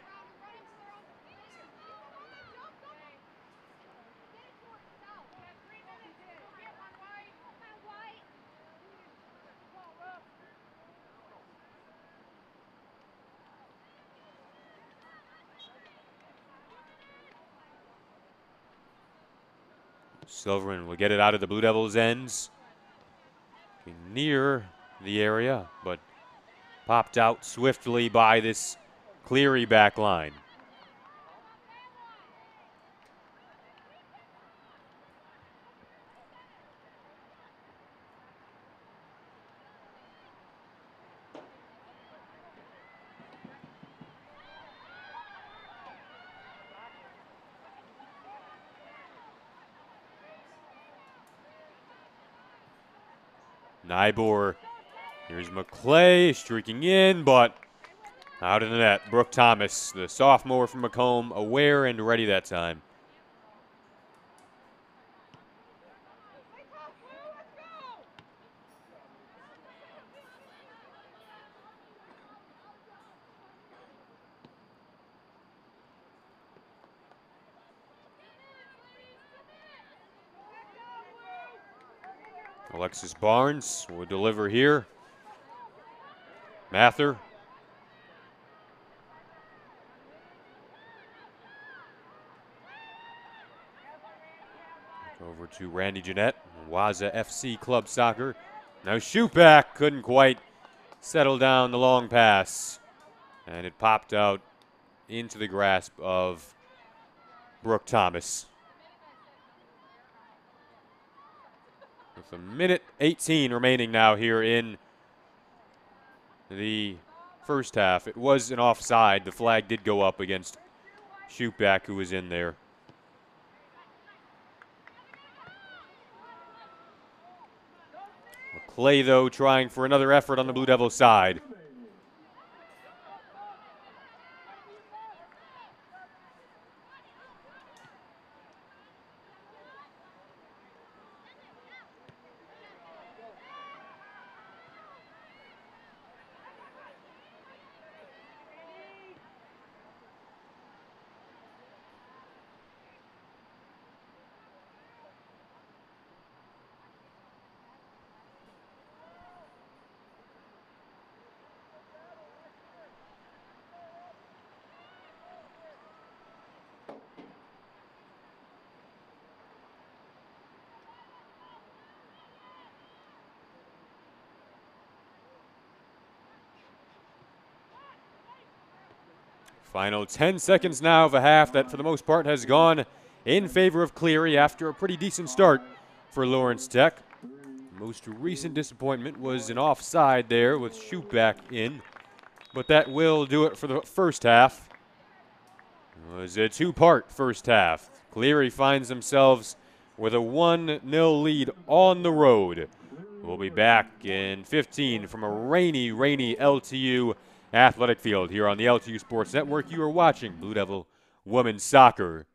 Silverman will get it out of the Blue Devils' ends. Near the area, but popped out swiftly by this Cleary back line. Nybor, here's McClay streaking in, but out of the net. Brooke Thomas, the sophomore from Macomb, aware and ready that time. Alexis Barnes will deliver here. Mather. Over to Randy Jeanette, Waza FC Club Soccer. Now shoot back, couldn't quite settle down the long pass. And it popped out into the grasp of Brooke Thomas. With 1:18 remaining now here in the first half. It was an offside. The flag did go up against Shootback, who was in there. McClay, though, trying for another effort on the Blue Devils side. Final 10 seconds now of a half that, for the most part, has gone in favor of Cleary after a pretty decent start for Lawrence Tech. Most recent disappointment was an offside there with Shoot back in, but that will do it for the first half. It was a two-part first half. Cleary finds themselves with a 1-0 lead on the road. We'll be back in 15 from a rainy LTU athletic field here on the LTU Sports Network. You are watching Blue Devil Women's Soccer.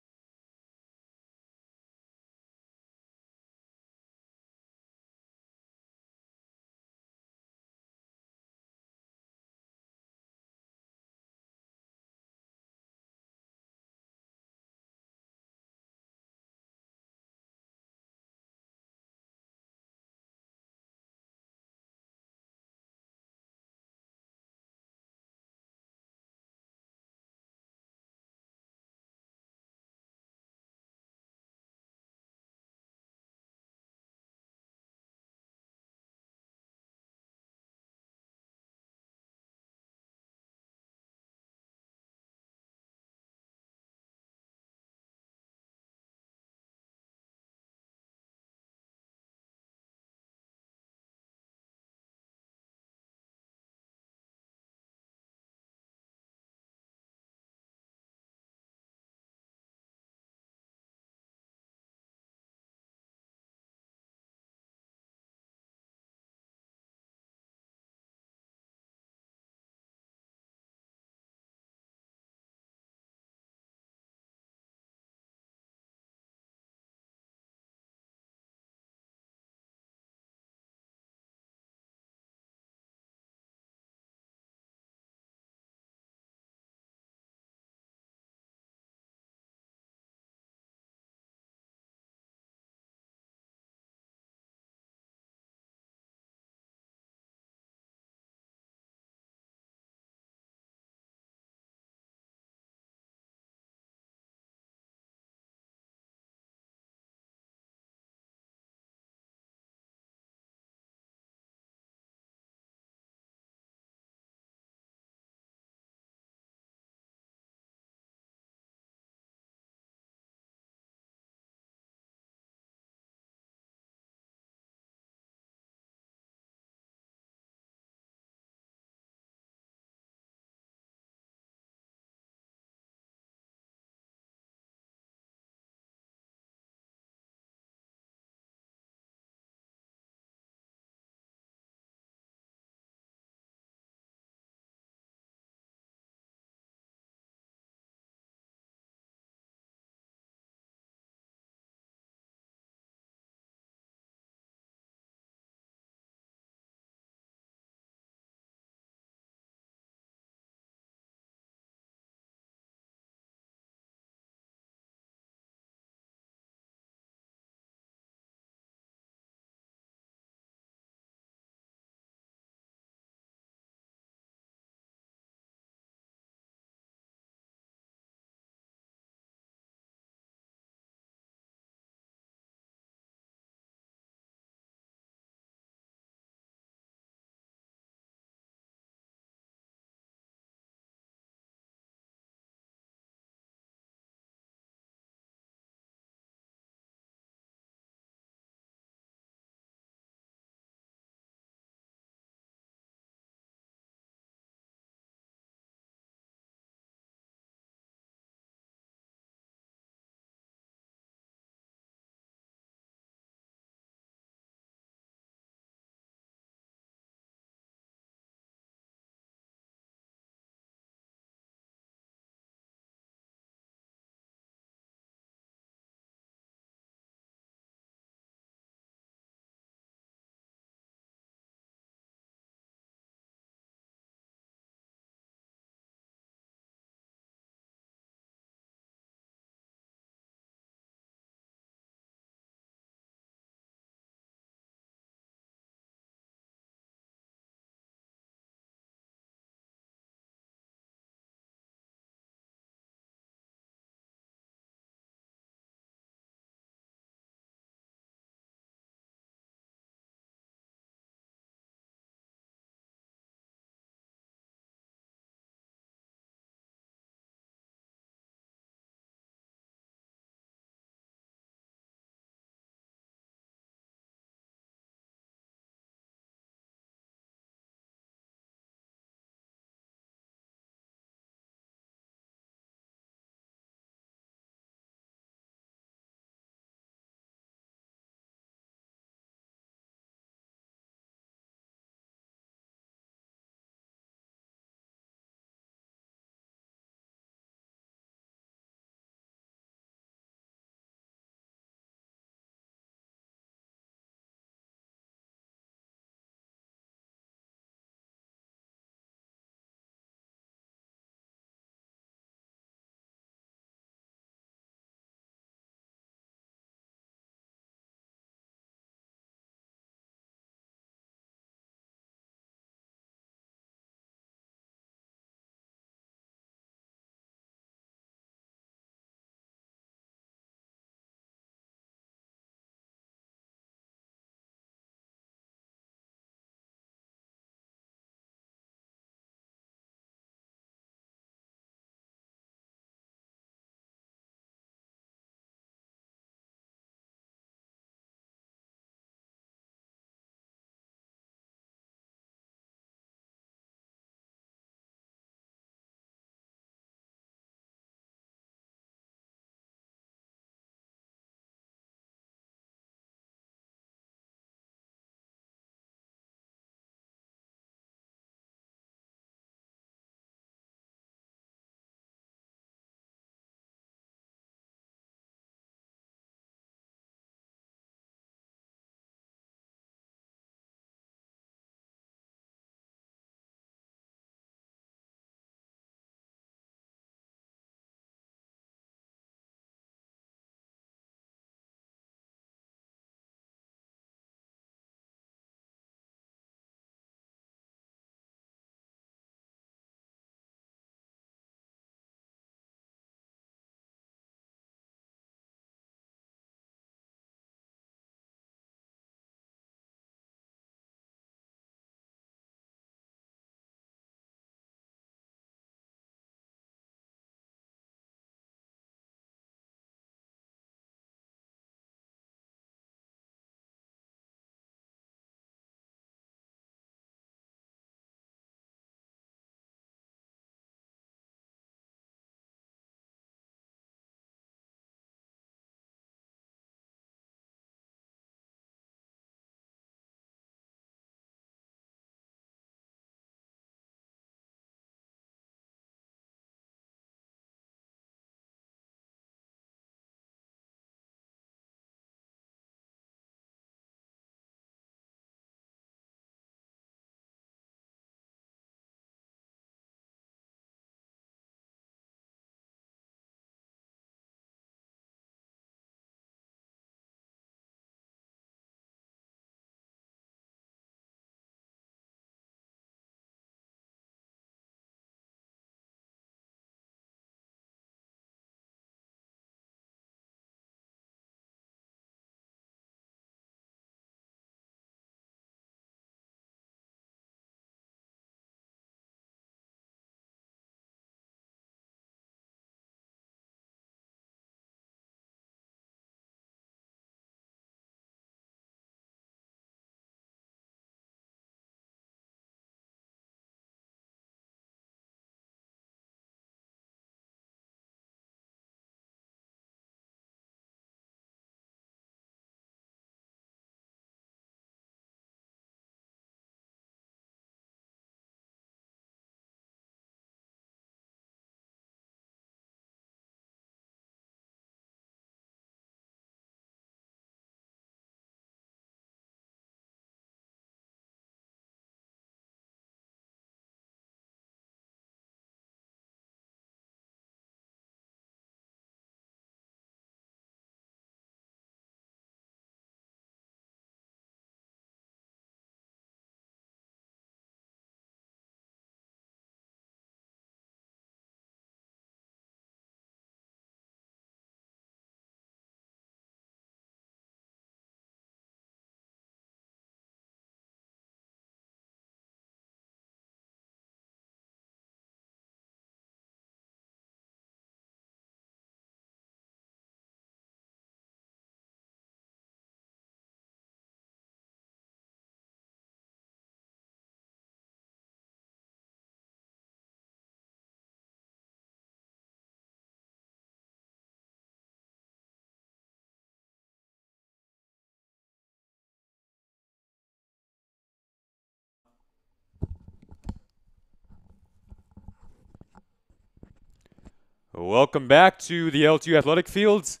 Welcome back to the LTU Athletic Fields.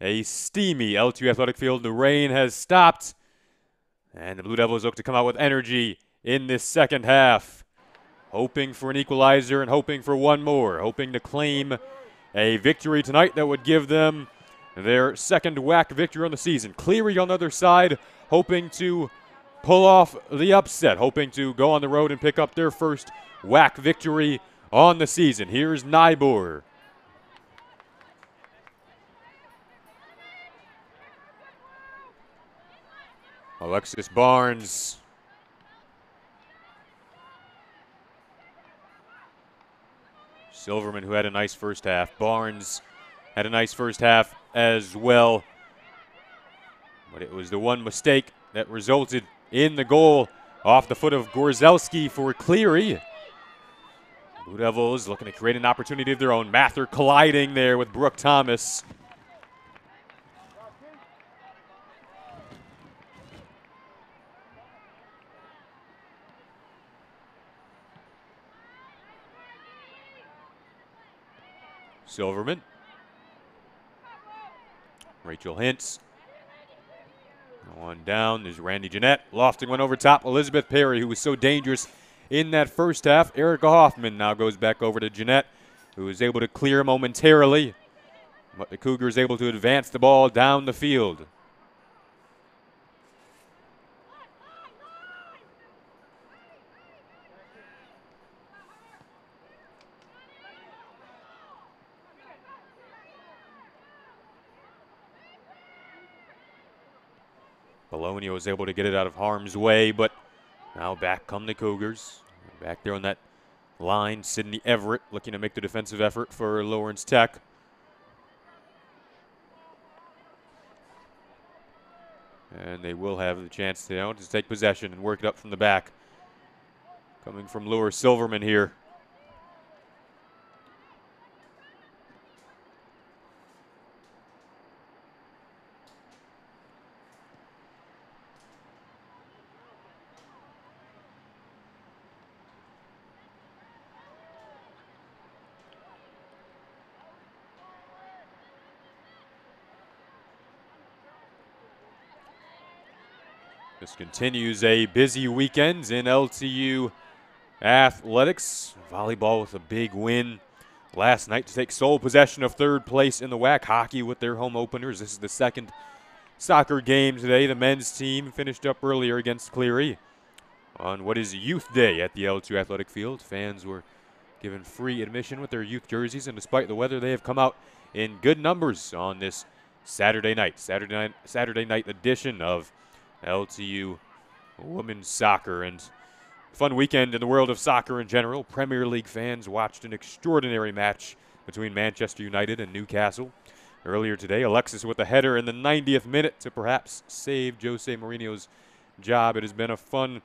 A steamy LTU Athletic Field. The rain has stopped, and the Blue Devils look to come out with energy in this second half, hoping for an equalizer and hoping for one more, hoping to claim a victory tonight that would give them their second WAC victory on the season. Cleary on the other side, hoping to pull off the upset, hoping to go on the road and pick up their first WAC victory on the season. Here's Nybor. Alexis Barnes. Silverman, who had a nice first half. Barnes had a nice first half as well. But it was the one mistake that resulted in the goal off the foot of Gorzelski for Cleary. Blue Devils looking to create an opportunity of their own. Mather colliding there with Brooke Thomas. Silverman. Rachel Hintz. One down. There's Randy Jeanette. Lofting one over top. Elizabeth Perry, who was so dangerous in that first half. Erica Hoffman now goes back over to Jeanette, who was able to clear momentarily. But the Cougars able to advance the ball down the field. Bologna was able to get it out of harm's way, but now back come the Cougars. Back there on that line, Sydney Everett looking to make the defensive effort for Lawrence Tech. And they will have the chance to take possession and work it up from the back. Coming from Laura Silverman here. This continues a busy weekend in LTU athletics. Volleyball with a big win last night to take sole possession of third place in the WAC. Hockey with their home openers. This is the second soccer game today. The men's team finished up earlier against Cleary on what is Youth Day at the L2 Athletic Field. Fans were given free admission with their youth jerseys, and despite the weather, they have come out in good numbers on this Saturday night edition of LTU women's soccer. And fun weekend in the world of soccer in general. Premier League fans watched an extraordinary match between Manchester United and Newcastle earlier today. Alexis with a header in the 90th minute to perhaps save Jose Mourinho's job. It has been a fun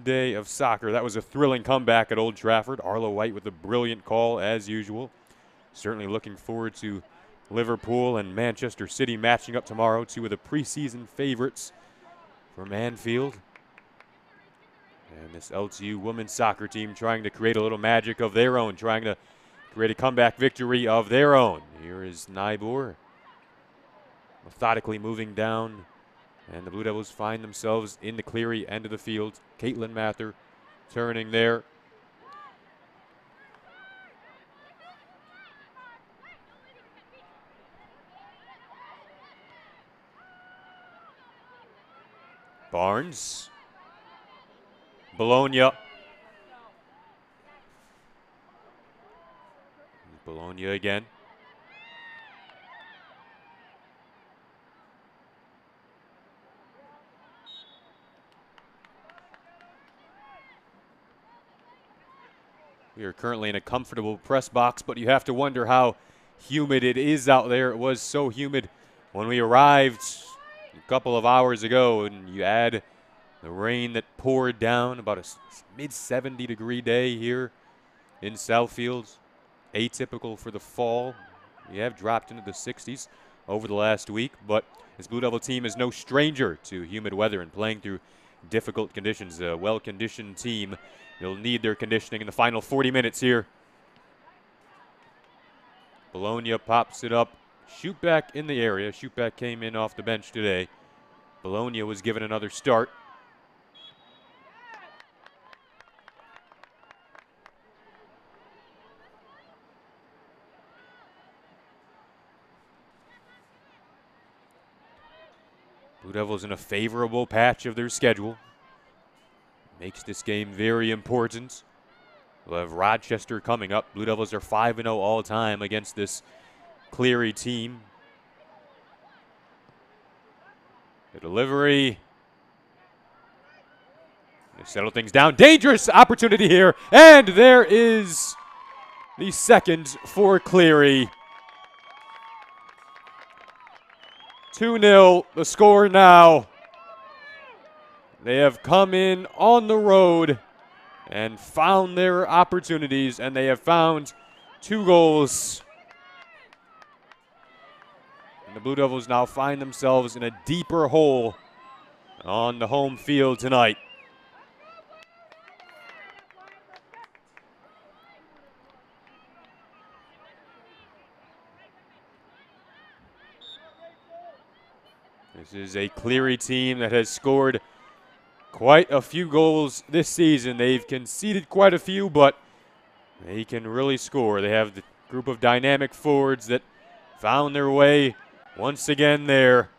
day of soccer. That was a thrilling comeback at Old Trafford. Arlo White with a brilliant call as usual. Certainly looking forward to Liverpool and Manchester City matching up tomorrow, two of the preseason favorites for Manfield. And this LTU women's soccer team trying to create a little magic of their own, trying to create a comeback victory of their own. Here is Nybor methodically moving down, and the Blue Devils find themselves in the Cleary end of the field. Caitlin Mather turning there. Barnes. Bologna. Bologna again. We are currently in a comfortable press box, but you have to wonder how humid it is out there. It was so humid when we arrived a couple of hours ago, and you add the rain that poured down, about a mid-70 degree day here in Southfield. Atypical for the fall. We have dropped into the 60s over the last week, but this Blue Devil team is no stranger to humid weather and playing through difficult conditions. A well-conditioned team. They'll need their conditioning in the final 40 minutes here. Bologna pops it up. Shoot back in the area. Shoot back came in off the bench today. Bologna was given another start. Blue Devils in a favorable patch of their schedule. Makes this game very important. We'll have Rochester coming up. Blue Devils are 5-0 all time against this Cleary team. The delivery. They settle things down. Dangerous opportunity here. And there is the second for Cleary. 2-0, the score now. They have come in on the road and found their opportunities, and they have found 2 goals. And the Blue Devils now find themselves in a deeper hole on the home field tonight. This is a Cleary team that has scored quite a few goals this season. They've conceded quite a few, but they can really score. They have the group of dynamic forwards that found their way once again there.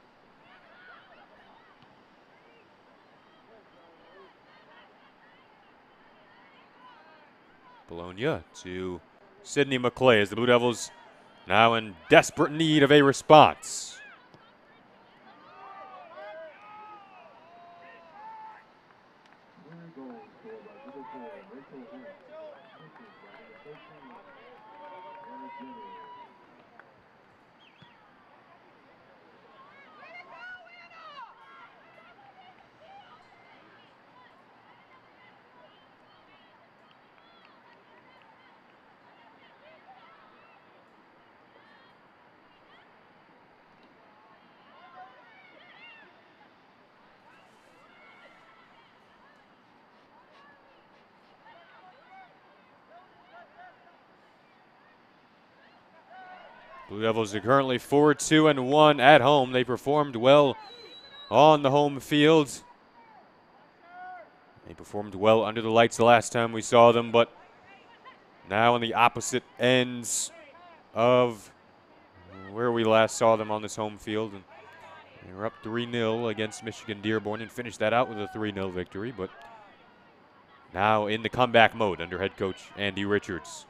Bologna to Sidney McClay as the Blue Devils now in desperate need of a response. Blue Devils are currently 4-2-1 at home. They performed well on the home field. They performed well under the lights the last time we saw them, but now on the opposite ends of where we last saw them on this home field. And they were up 3-0 against Michigan Dearborn and finished that out with a 3-0 victory, but now in the comeback mode under head coach Andy Richards.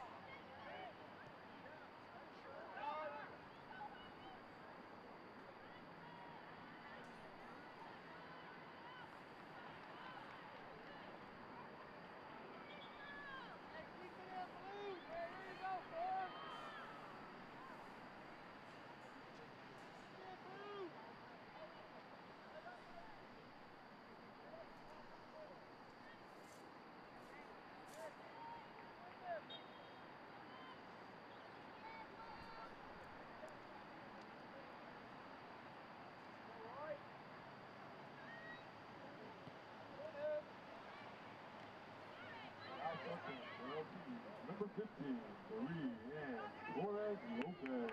Number 15, Cleary and Torres Lopez.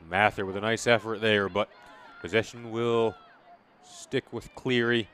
Mather with a nice effort there, but possession will stick with Cleary.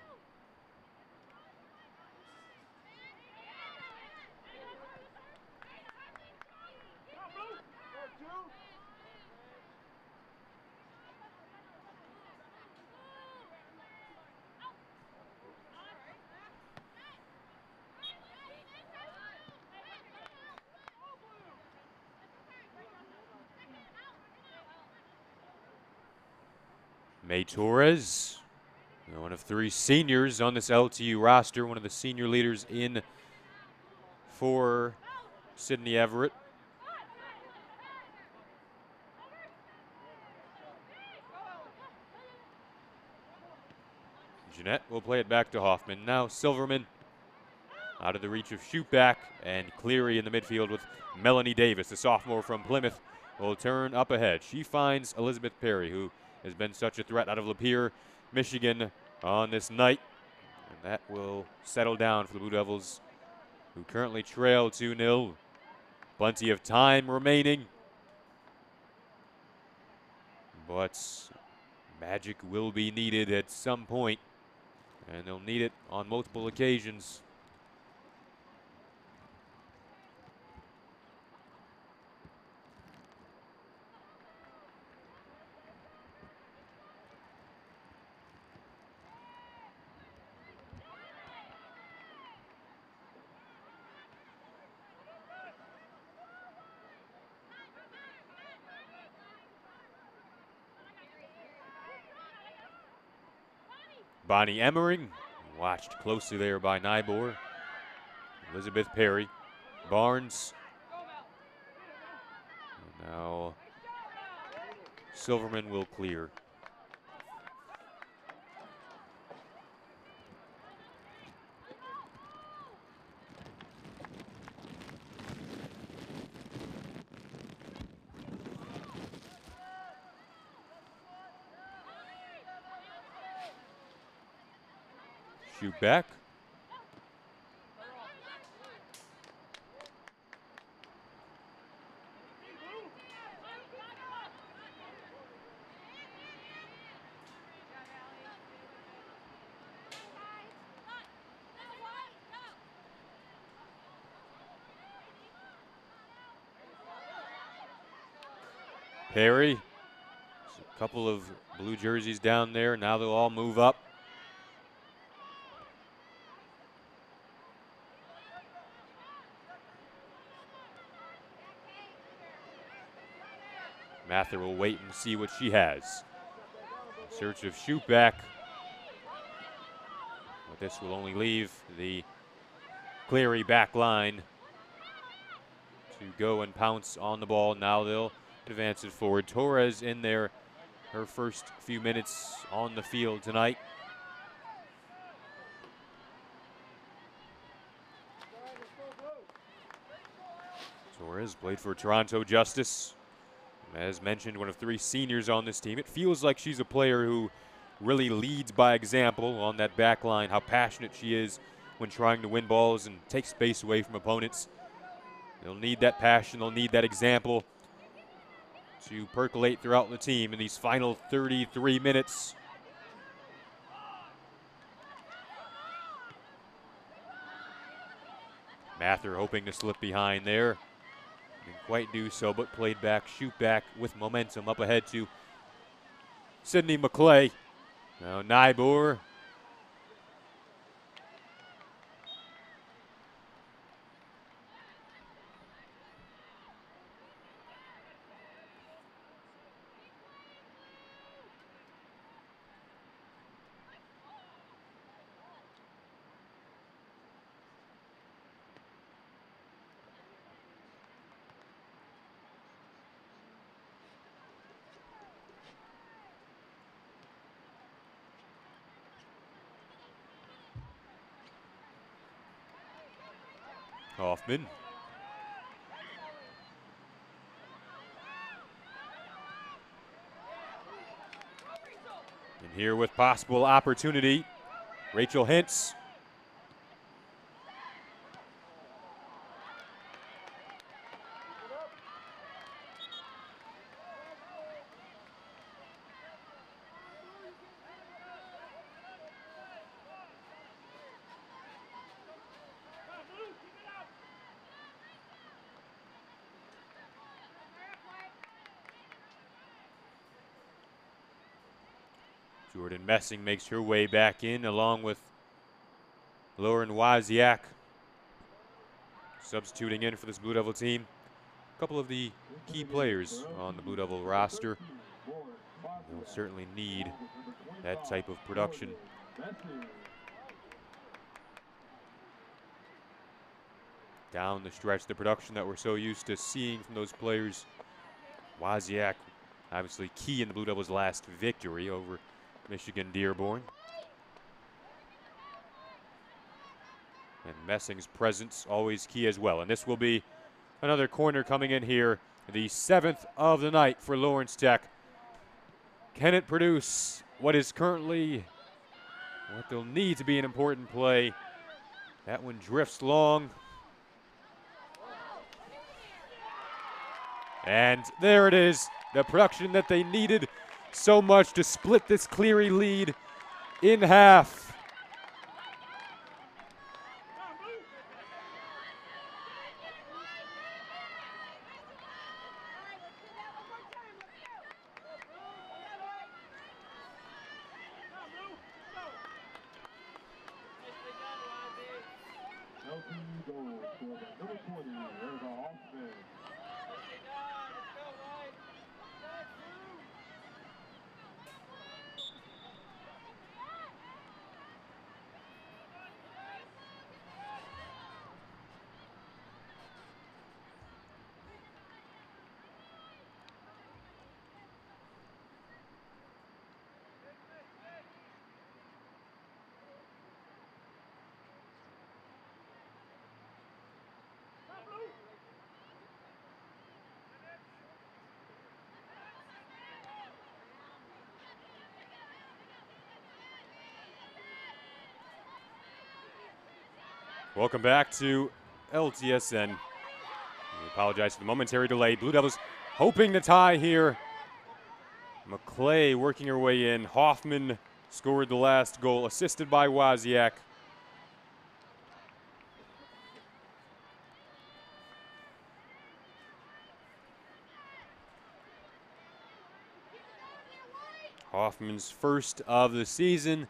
May Torres, one of 3 seniors on this LTU roster, one of the senior leaders in for Sidney Everett. Jeanette will play it back to Hoffman. Now Silverman out of the reach of Shootback, and Cleary in the midfield with Melanie Davis, the sophomore from Plymouth, will turn up ahead. She finds Elizabeth Perry, who has been such a threat out of Lapeer, Michigan on this night. And that will settle down for the Blue Devils, who currently trail 2-0. Plenty of time remaining, but magic will be needed at some point, and they'll need it on multiple occasions. Bonnie Emmering, watched closely there by Nybor. Elizabeth Perry, Barnes. And now Silverman will clear. Shoot back. Perry. There's a couple of blue jerseys down there. Now they'll all move up. Mather will wait and see what she has. In search of shoot back. But this will only leave the Cleary back line to go and pounce on the ball. Now they'll advance it forward. Torres in there, her first few minutes on the field tonight. Torres played for Toronto Justice. As mentioned, one of 3 seniors on this team. It feels like she's a player who really leads by example on that back line, how passionate she is when trying to win balls and take space away from opponents. They'll need that passion, they'll need that example to percolate throughout the team in these final 33 minutes. Mather hoping to slip behind there. Didn't quite do so, but played back, shoot back with momentum up ahead to Sydney McClay. Now Nybor. Hoffman. And here with possible opportunity, Rachel Hintz. Jordan Messing makes her way back in along with Lauren Wozniak substituting in for this Blue Devil team. A couple of the key players on the Blue Devil roster. They'll certainly need that type of production. Down the stretch, the production that we're so used to seeing from those players. Wozniak, obviously key in the Blue Devils' last victory over Michigan Dearborn. And Messing's presence always key as well. And this will be another corner coming in here. The 7th of the night for Lawrence Tech. Can it produce what is currently what they'll need to be an important play. That one drifts long. And there it is, the production that they needed so much to split this Cleary lead in half. LTU goal for the number 20, Erica Hoffman. Welcome back to LTSN. We apologize for the momentary delay. Blue Devils hoping to tie here. McClay working her way in. Hoffman scored the last goal, assisted by Wozniak. Hoffman's first of the season,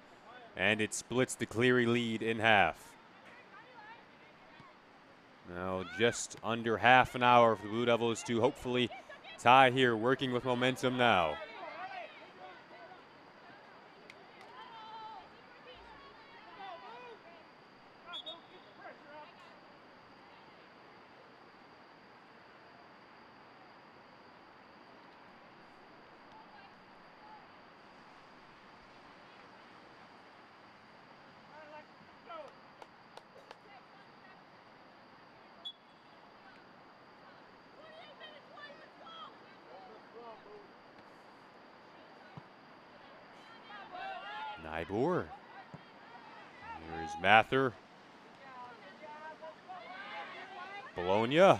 and it splits the Cleary lead in half. Now just under half an hour for the Blue Devils to hopefully tie here, working with momentum now. Nybor. Here's Mather. Bologna. We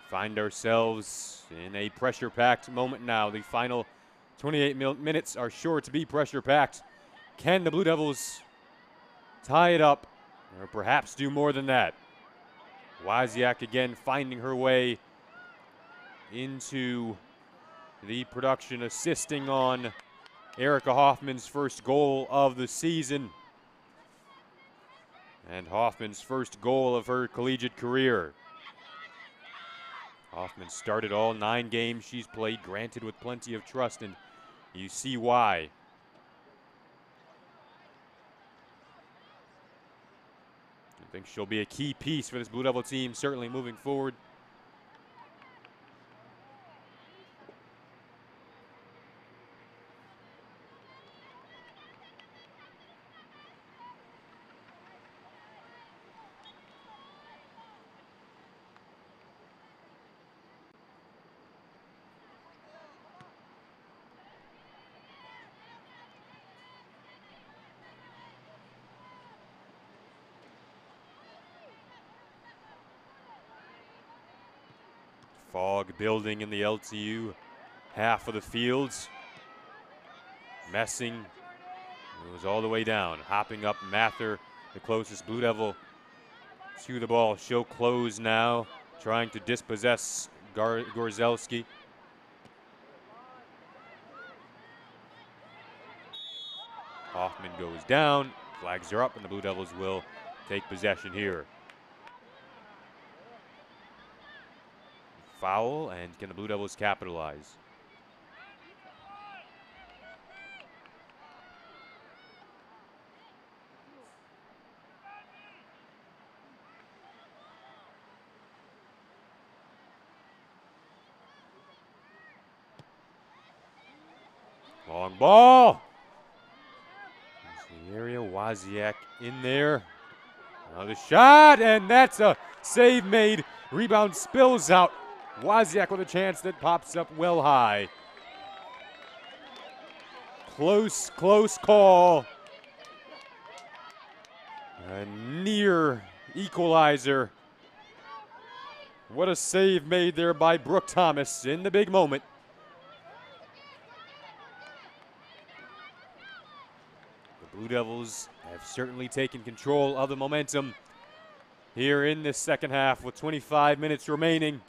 find ourselves in a pressure-packed moment now. The final 28 minutes are sure to be pressure-packed. Can the Blue Devils tie it up, or perhaps do more than that? Wozniak again finding her way into the production, assisting on Erica Hoffman's first goal of the season. And Hoffman's first goal of her collegiate career. Hoffman started all 9 games she's played, granted with plenty of trust, and you see why. I think she'll be a key piece for this Blue Devil team, certainly moving forward. Fog building in the LTU half of the fields. Messing goes all the way down, hopping up Mather, the closest Blue Devil to the ball. She'll close now, trying to dispossess Gorzelski. Hoffman goes down, flags are up, and the Blue Devils will take possession here. Foul, and can the Blue Devils capitalize? Long ball. There's the area. Wozniak in there. Another shot, and that's a save made. Rebound spills out. Wozniak with a chance that pops up well high. close call. A near equalizer. What a save made there by Brooke Thomas in the big moment. The Blue Devils have certainly taken control of the momentum here in this second half with 25 minutes remaining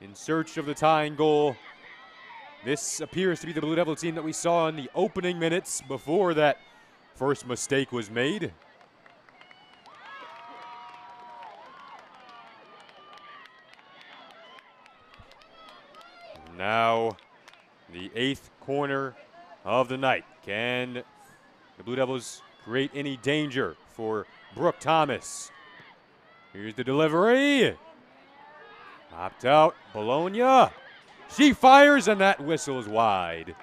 in search of the tying goal. This appears to be the Blue Devil team that we saw in the opening minutes before that first mistake was made. Now, the 8th corner of the night. Can the Blue Devils create any danger for Brooke Thomas? Here's the delivery. Popped out, Bologna. She fires, and that whistle is wide.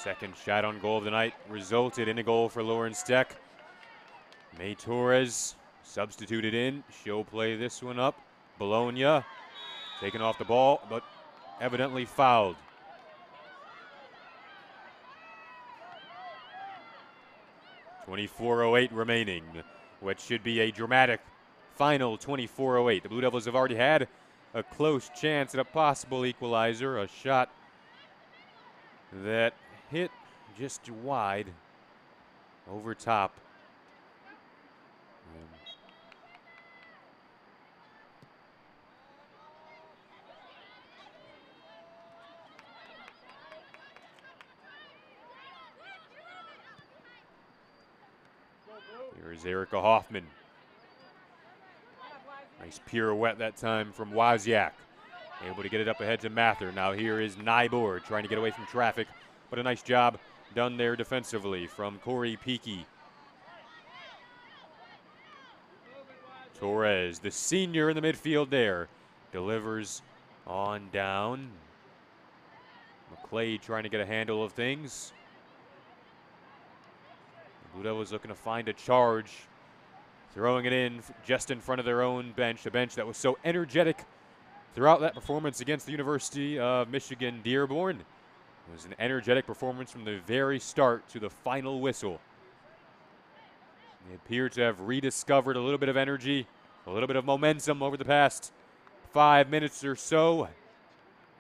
Second shot on goal of the night resulted in a goal for Lawrence Tech. May Torres substituted in. She'll play this one up. Bologna taking off the ball, but evidently fouled. .24:08 remaining, what should be a dramatic final 24:08. The Blue Devils have already had a close chance at a possible equalizer, a shot that hit just wide over top. Here's Erica Hoffman. Nice pirouette that time from Wozniak. Able to get it up ahead to Mather. Now here is Nybor trying to get away from traffic, but a nice job done there defensively from Corey Peakey. Torres, the senior in the midfield there, delivers on down. McClade trying to get a handle of things. The Blue Devils looking to find a charge, throwing it in just in front of their own bench, a bench that was so energetic throughout that performance against the University of Michigan Dearborn. It was an energetic performance from the very start to the final whistle. They appear to have rediscovered a little bit of energy, a little bit of momentum over the past 5 minutes or so.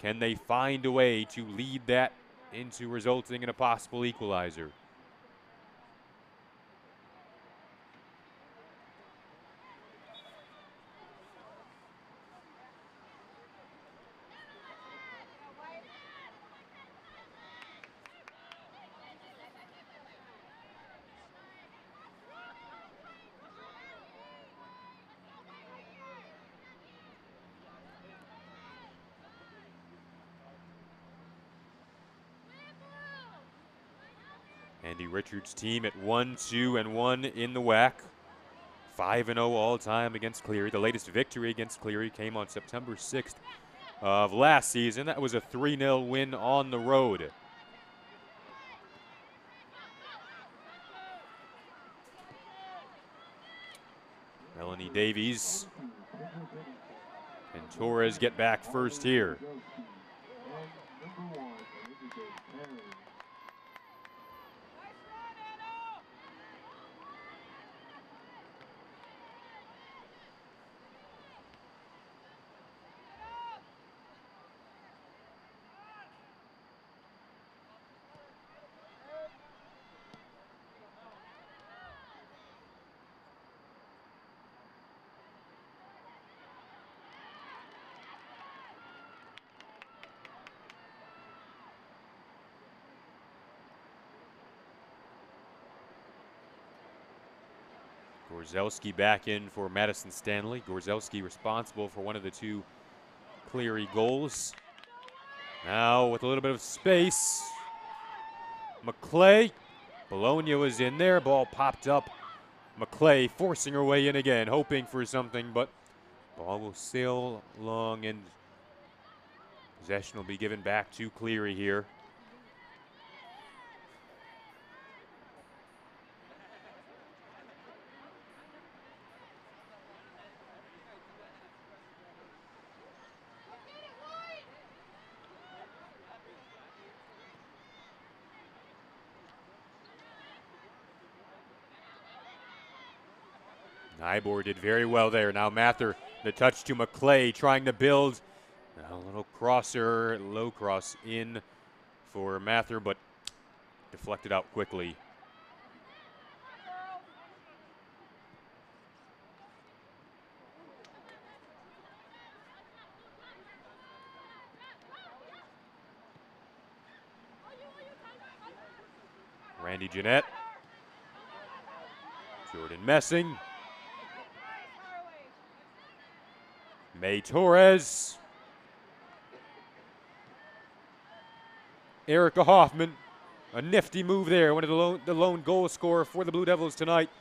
Can they find a way to lead that into resulting in a possible equalizer? Andy Richards' team at 1-2-1 in the WAC. 5-0 all-time against Cleary. The latest victory against Cleary came on September 6th of last season. That was a 3-0 win on the road. Melanie Davies and Torres get back first here. Gorzelski back in for Madison Stanley. Gorzelski responsible for one of the two Cleary goals. Now with a little bit of space, McClay. Bologna was in there, ball popped up. McClay forcing her way in again, hoping for something, but ball will sail along and possession will be given back to Cleary here. Nybor did very well there. Now Mather, the touch to McClay, trying to build. A little crosser, low cross in for Mather, but deflected out quickly. Randy Jeanette. Jordan Messing. May Torres. Erica Hoffman. A nifty move there. One of the lone goal scorer for the Blue Devils tonight.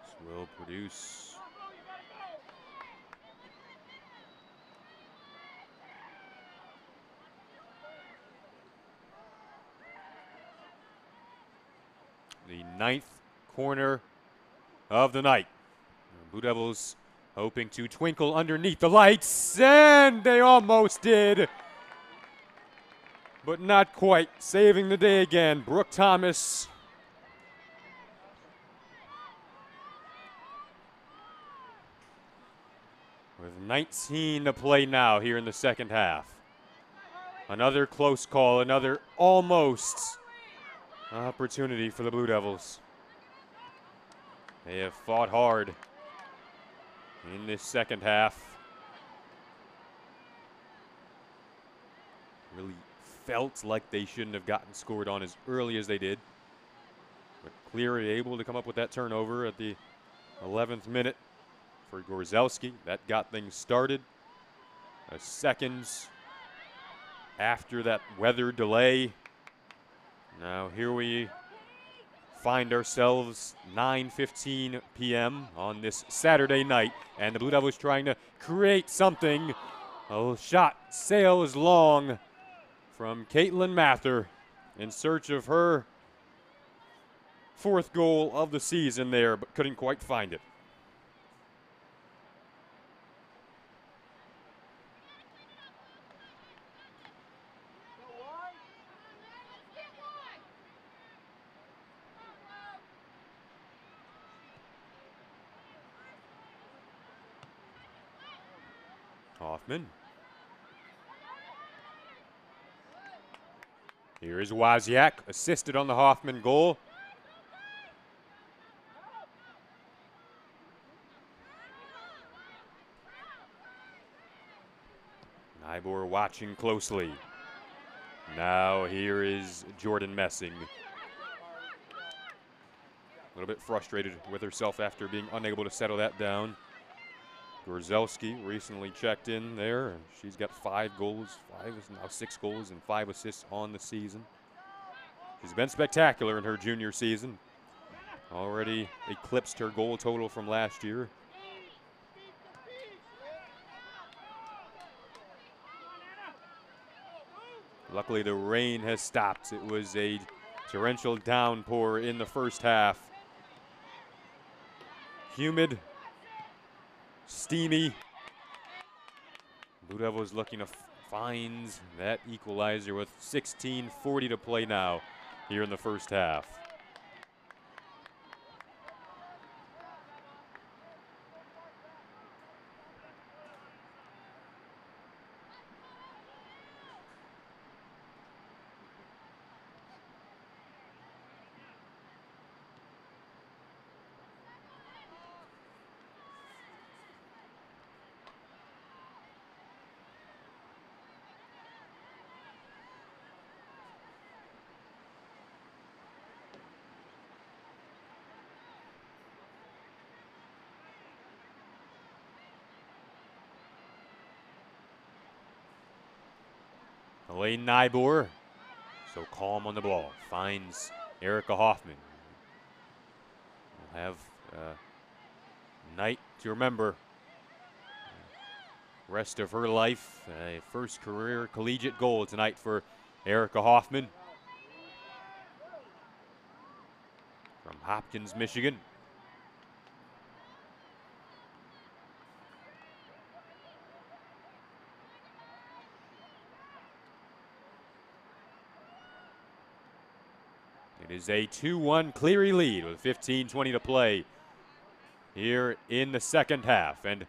This will produce the 9th corner of the night. Blue Devils hoping to twinkle underneath the lights, and they almost did, but not quite. Saving the day again, Brooke Thomas. With 19 to play now here in the second half. Another close call, another almost opportunity for the Blue Devils. They have fought hard in this second half. Really felt like they shouldn't have gotten scored on as early as they did. But Cleary able to come up with that turnover at the 11th minute for Gorzelski. That got things started. Seconds after that weather delay. Now here we find ourselves 9:15 p.m. on this Saturday night, and the Blue Devils trying to create something. A shot sails long from Caitlin Mather in search of her 4th goal of the season there, but couldn't quite find it. Hoffman. Here is Wozniak, assisted on the Hoffman goal. Nybor watching closely. Now here is Jordan Messing. A little bit frustrated with herself after being unable to settle that down. Gorzelski recently checked in there. She's got 5 goals, now 6 goals and 5 assists on the season. She's been spectacular in her junior season. Already eclipsed her goal total from last year. Luckily the rain has stopped. It was a torrential downpour in the first half. Humid, steamy. Blue Devils looking to find that equalizer with 16:40 to play now here in the first half. Elaine Nybor, so calm on the ball, finds Erica Hoffman. We'll have a night to remember. Rest of her life, a first career collegiate goal tonight for Erica Hoffman from Hopkins, Michigan. It is a 2-1 Cleary lead with 15:20 to play here in the second half. And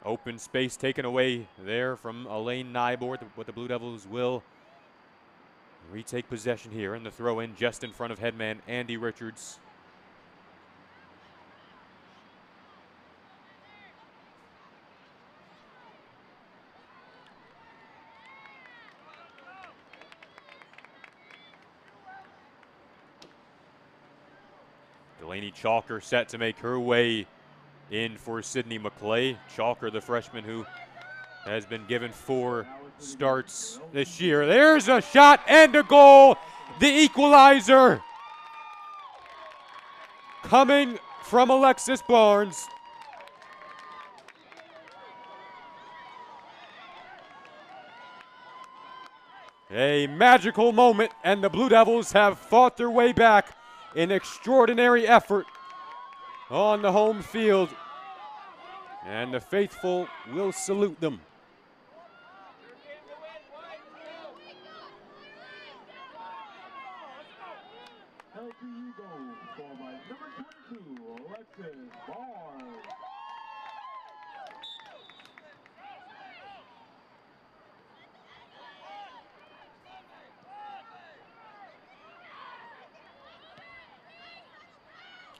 open space taken away there from Elaine Nybor. What the Blue Devils will retake possession here, and the throw in just in front of headman Andy Richards. Delaney Chalker set to make her way in for Sydney McClay. Chalker, the freshman who has been given 4 starts this year. There's a shot and a goal. The equalizer coming from Alexis Barnes. A magical moment, and the Blue Devils have fought their way back in extraordinary effort on the home field, and the faithful will salute them. LTU goal scored by number 22, Alexis Barnes.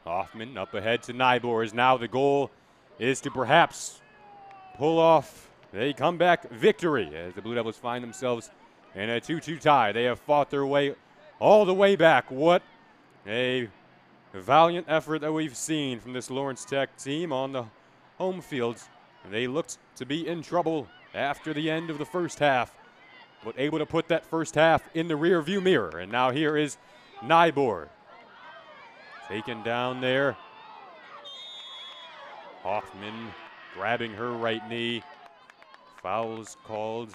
Hoffman up ahead to Nybor, as now the goal is to perhaps pull off a comeback victory as the Blue Devils find themselves in a 2-2 tie. They have fought their way all the way back. What a valiant effort that we've seen from this Lawrence Tech team on the home field. They looked to be in trouble after the end of the first half, but able to put that first half in the rearview mirror. And now here is Nybor. Taken down there. Hoffman grabbing her right knee. Fouls called.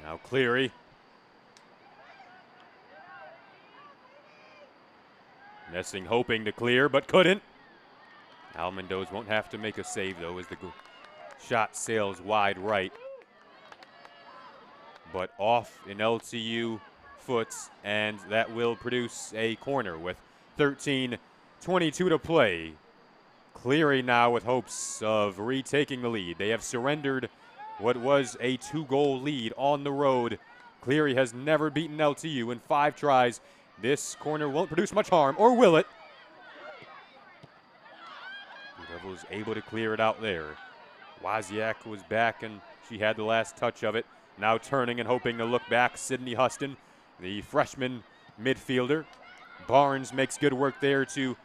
Now Cleary. Messing, hoping to clear, but couldn't. Almendoz won't have to make a save, though, as the shot sails wide right. But off in LTU foots, and that will produce a corner with 13:22 to play. Cleary now with hopes of retaking the lead. They have surrendered what was a 2-goal lead on the road. Cleary has never beaten LTU in 5 tries. This corner won't produce much harm, or will it? The Devils able to clear it out there. Wozniak was back, and she had the last touch of it. Now turning and hoping to look back, Sydney Huston, the freshman midfielder. Barnes makes good work there to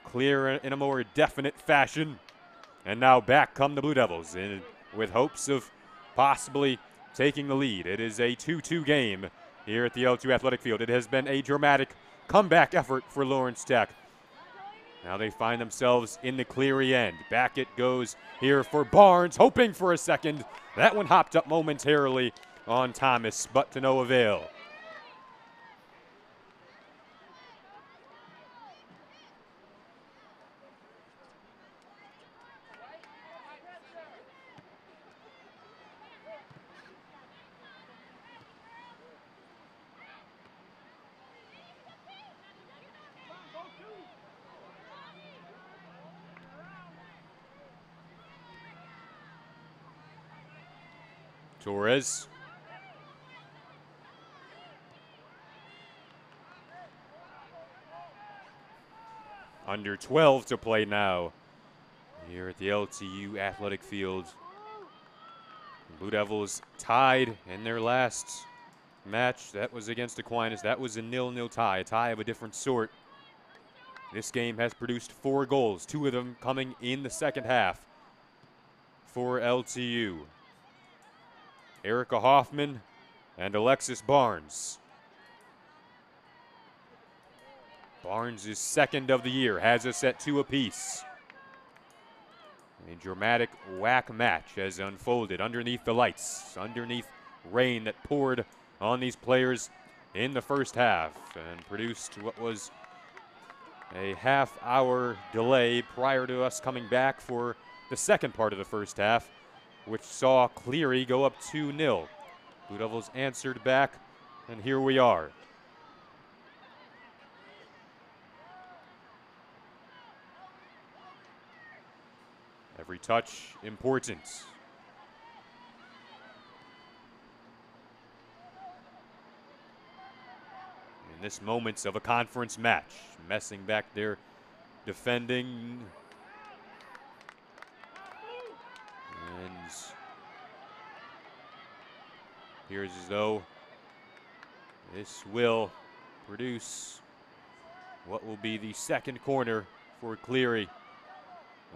clear in a more definite fashion. And now back come the Blue Devils with hopes of possibly taking the lead. It is a 2-2 game here at the L2 Athletic Field. It has been a dramatic comeback effort for Lawrence Tech. Now they find themselves in the Cleary end. Back it goes here for Barnes, hoping for a second. That one hopped up momentarily on Thomas, but to no avail. Torres. Under 12 to play now here at the LTU Athletic Field. Blue Devils tied in their last match. That was against Aquinas. That was a 0-0 tie, a tie of a different sort. This game has produced 4 goals, 2 of them coming in the second half for LTU. Erica Hoffman and Alexis Barnes. Barnes is second of the year, has us at 2 apiece. A dramatic WAC match has unfolded underneath the lights, underneath rain that poured on these players in the first half and produced what was a half-hour delay prior to us coming back for the second part of the first half, which saw Cleary go up 2-0. Blue Devils answered back, and here we are. Every touch important. In this moments of a conference match, messing back there, defending. And appears as though this will produce what will be the second corner for Cleary,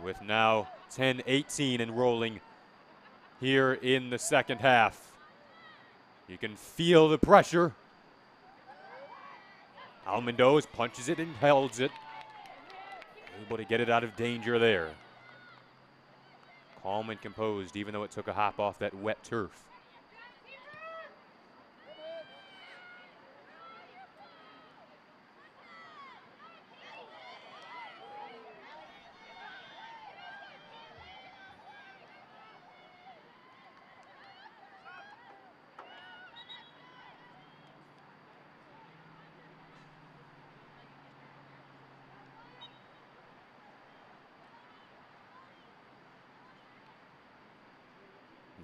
with now 10-18 and rolling here in the second half. You can feel the pressure. Almendoz punches it and holds it. Able to get it out of danger there. Calm and composed, even though it took a hop off that wet turf.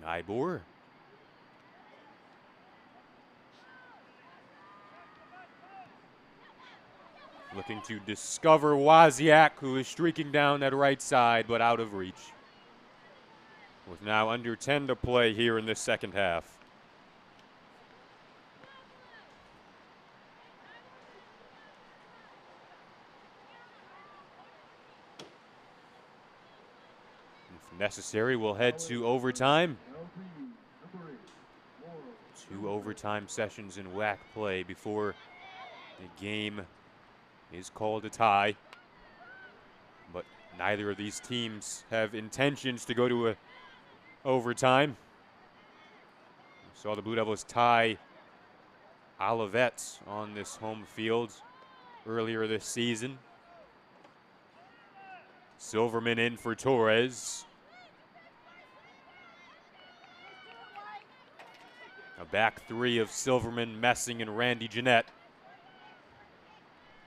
Nybor. Looking to discover Wozniak, who is streaking down that right side, but out of reach. With now under 10 to play here in this second half. If necessary, we'll head to overtime. 2 overtime sessions in WAC play before the game is called a tie. But neither of these teams have intentions to go to a overtime. We saw the Blue Devils tie Olivet on this home field earlier this season. Silverman in for Torres. A back 3 of Silverman, Messing, and Randy Jeanette.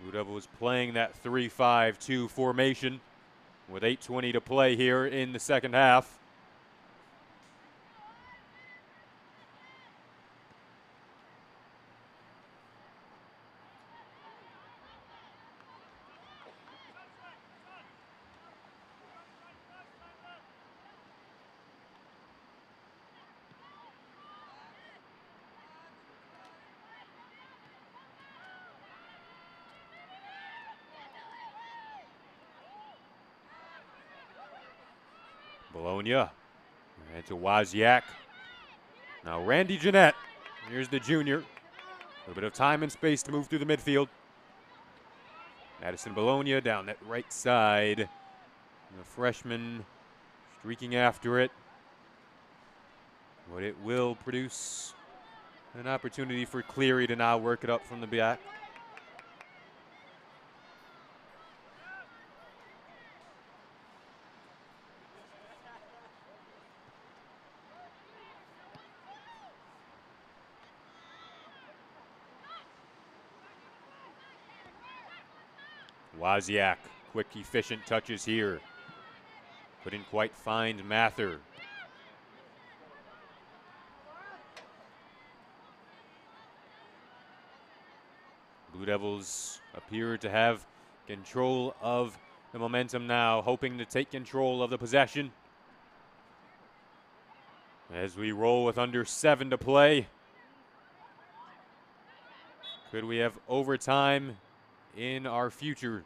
Blue Devils playing that 3-5-2 formation with 8:20 to play here in the second half. Bologna, and to Wozniak. Now Randy Jeanette, here's the junior. A little bit of time and space to move through the midfield. Madison Bologna down that right side. The freshman streaking after it. But it will produce an opportunity for Cleary to now work it up from the back. Wozniak, quick, efficient touches here. Couldn't quite find Mather. Blue Devils appear to have control of the momentum now, hoping to take control of the possession. As we roll with under 7 to play. Could we have overtime in our future?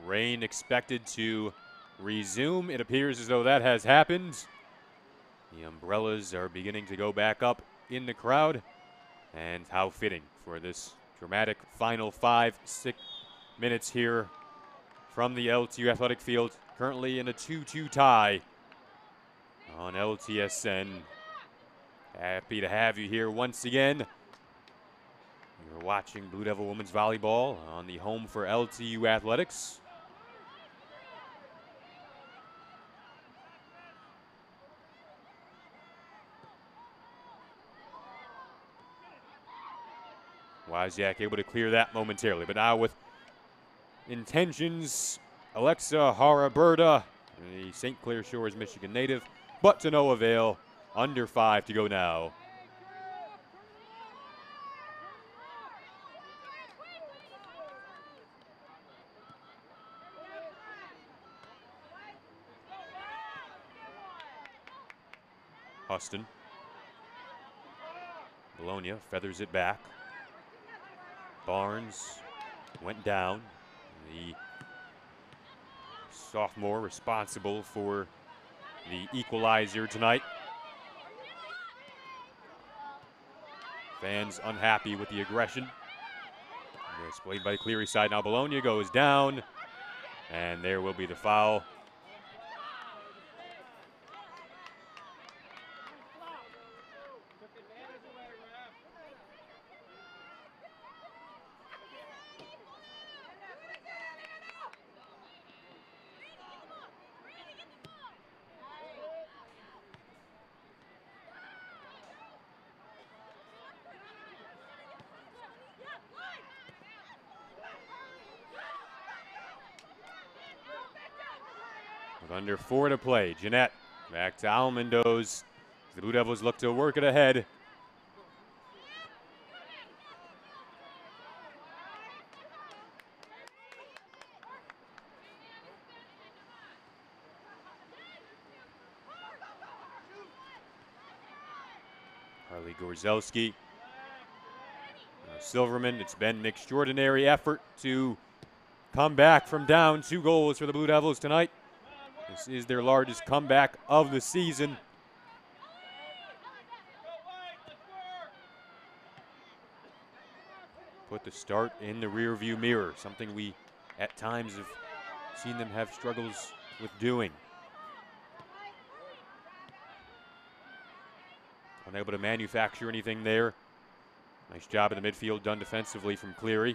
Rain expected to resume. It appears as though that has happened. The umbrellas are beginning to go back up in the crowd. And how fitting for this dramatic final 5-6 minutes here from the LTU athletic field. Currently in a 2-2 tie on LTSN. Happy to have you here once again. You're watching Blue Devil Women's Volleyball on the home for LTU Athletics. Wozniak able to clear that momentarily, but now with intentions, Alexa Haraberta, the St. Clair Shores, Michigan native, but to no avail. Under 5 to go now. Huston. Bologna feathers it back. Barnes went down. The sophomore responsible for the equalizer tonight. Fans unhappy with the aggression displayed by the Cleary side. Now Bologna goes down, and there will be the foul. With under 4 to play, Jeanette back to Almondos. The Blue Devils look to work it ahead. Harley Gorzelski. Silverman, it's been an extraordinary effort to come back from down 2 goals for the Blue Devils tonight. This is their largest comeback of the season. Put the start in the rearview mirror, something we at times have seen them have struggles with doing. Unable to manufacture anything there. Nice job in the midfield done defensively from Cleary.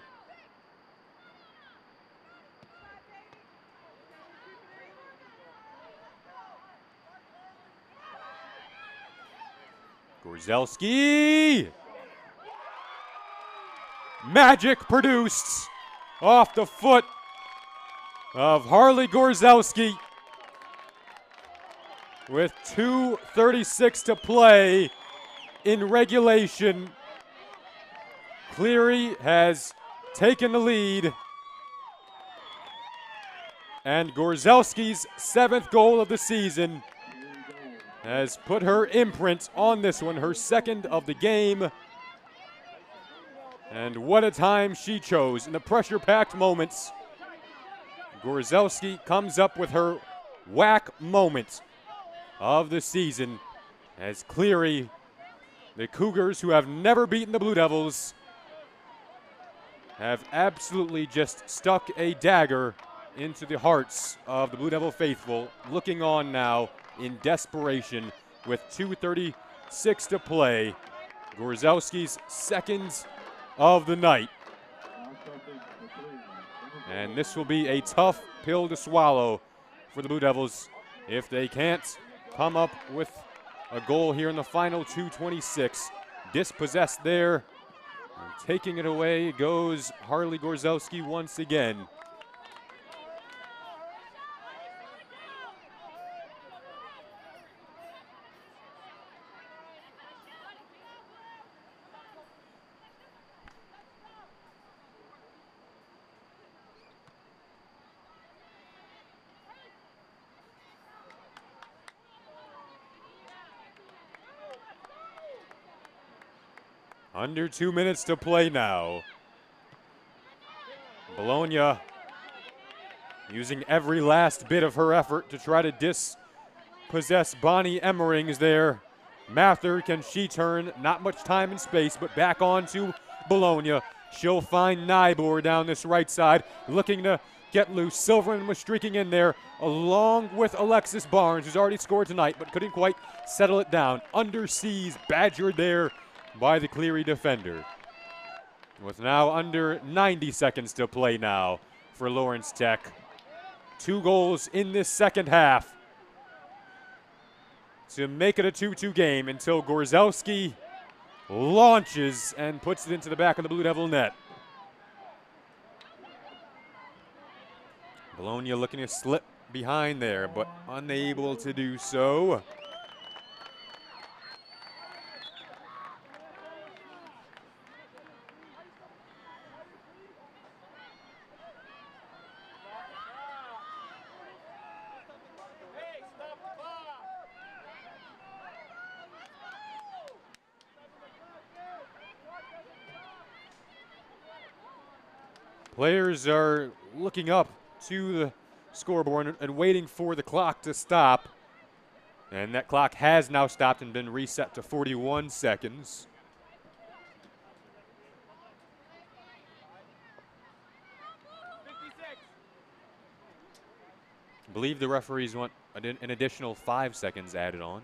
Gorzelski! Magic produced off the foot of Harley Gorzelski with 2:36 to play in regulation. Cleary has taken the lead, and Gorzelski's 7th goal of the season has put her imprint on this one, her 2nd of the game. And what a time she chose in the pressure-packed moments. Gorzelski comes up with her whack moment of the season as Cleary The Cougars, who have never beaten the Blue Devils, have absolutely just stuck a dagger into the hearts of the Blue Devil faithful, looking on now in desperation with 2:36 to play. Gorzowski's second of the night. And this will be a tough pill to swallow for the Blue Devils if they can't come up with a goal here in the final 2:26. Dispossessed there. And taking it away goes Harley Gorzowski once again. Under 2 minutes to play now. Bologna using every last bit of her effort to try to dispossess Bonnie Emmerings there. Mather, can she turn? Not much time and space, but back on to Bologna. She'll find Nybor down this right side, looking to get loose. Silverman was streaking in there, along with Alexis Barnes, who's already scored tonight, but couldn't quite settle it down. Under siege, badgered there by the Cleary defender. With now under 90 seconds to play now for Lawrence Tech. 2 goals in this second half to make it a 2-2 game until Gorzowski launches and puts it into the back of the Blue Devil net. Bologna looking to slip behind there, but unable to do so. Players are looking up to the scoreboard and waiting for the clock to stop. And that clock has now stopped and been reset to 41 seconds. I believe the referees want an additional 5 seconds added on.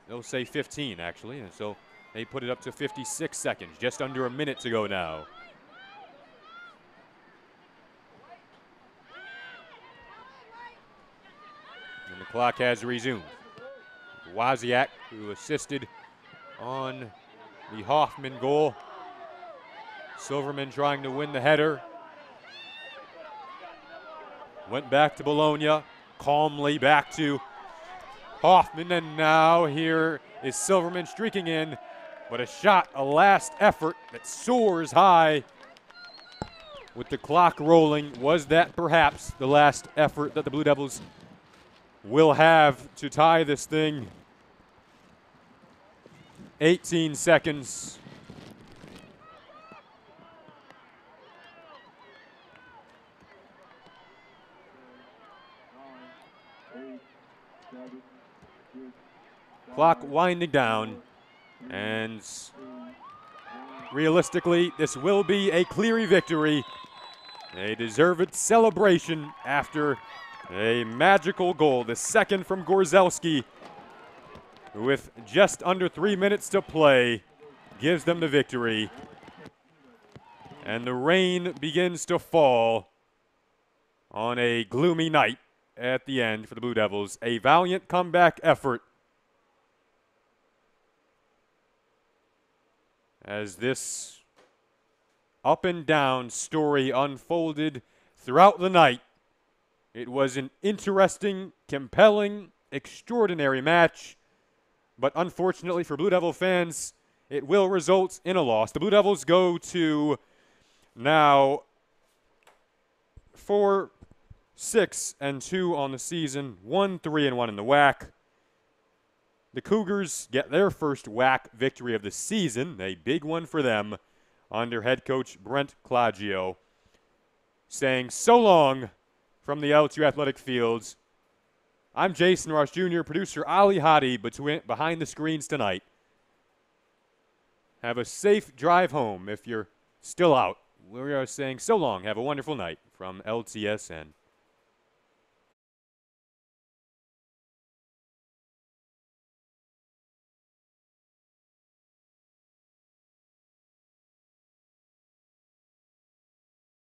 They'll say 15, actually, and so they put it up to 56 seconds, just under a minute to go now. And the clock has resumed. Wozniak, who assisted on the Hoffman goal. Silverman trying to win the header. Went back to Bologna, calmly back to Hoffman, and now here is Silverman streaking in, but a shot, a last effort that soars high. With the clock rolling, was that perhaps the last effort that the Blue Devils will have to tie this thing? 18 seconds. Clock winding down, and realistically, this will be a Cleary victory. A deserved celebration after a magical goal, the second from Gorzowski, with just under 3 minutes to play, gives them the victory. And the rain begins to fall on a gloomy night at the end for the Blue Devils. A valiant comeback effort as this up and down story unfolded throughout the night. It was an interesting, compelling, extraordinary match, but unfortunately for Blue Devil fans, it will result in a loss. The Blue Devils go to now 4-6-2 on the season, 1-3-1 in the WAC. The Cougars get their first WAC victory of the season, a big one for them, under head coach Brent Claggio, saying so long from the LTU Athletic Fields. I'm Jason Ross Jr., producer Ali Hadi behind the screens tonight. Have a safe drive home if you're still out. We are saying so long. Have a wonderful night from LTSN.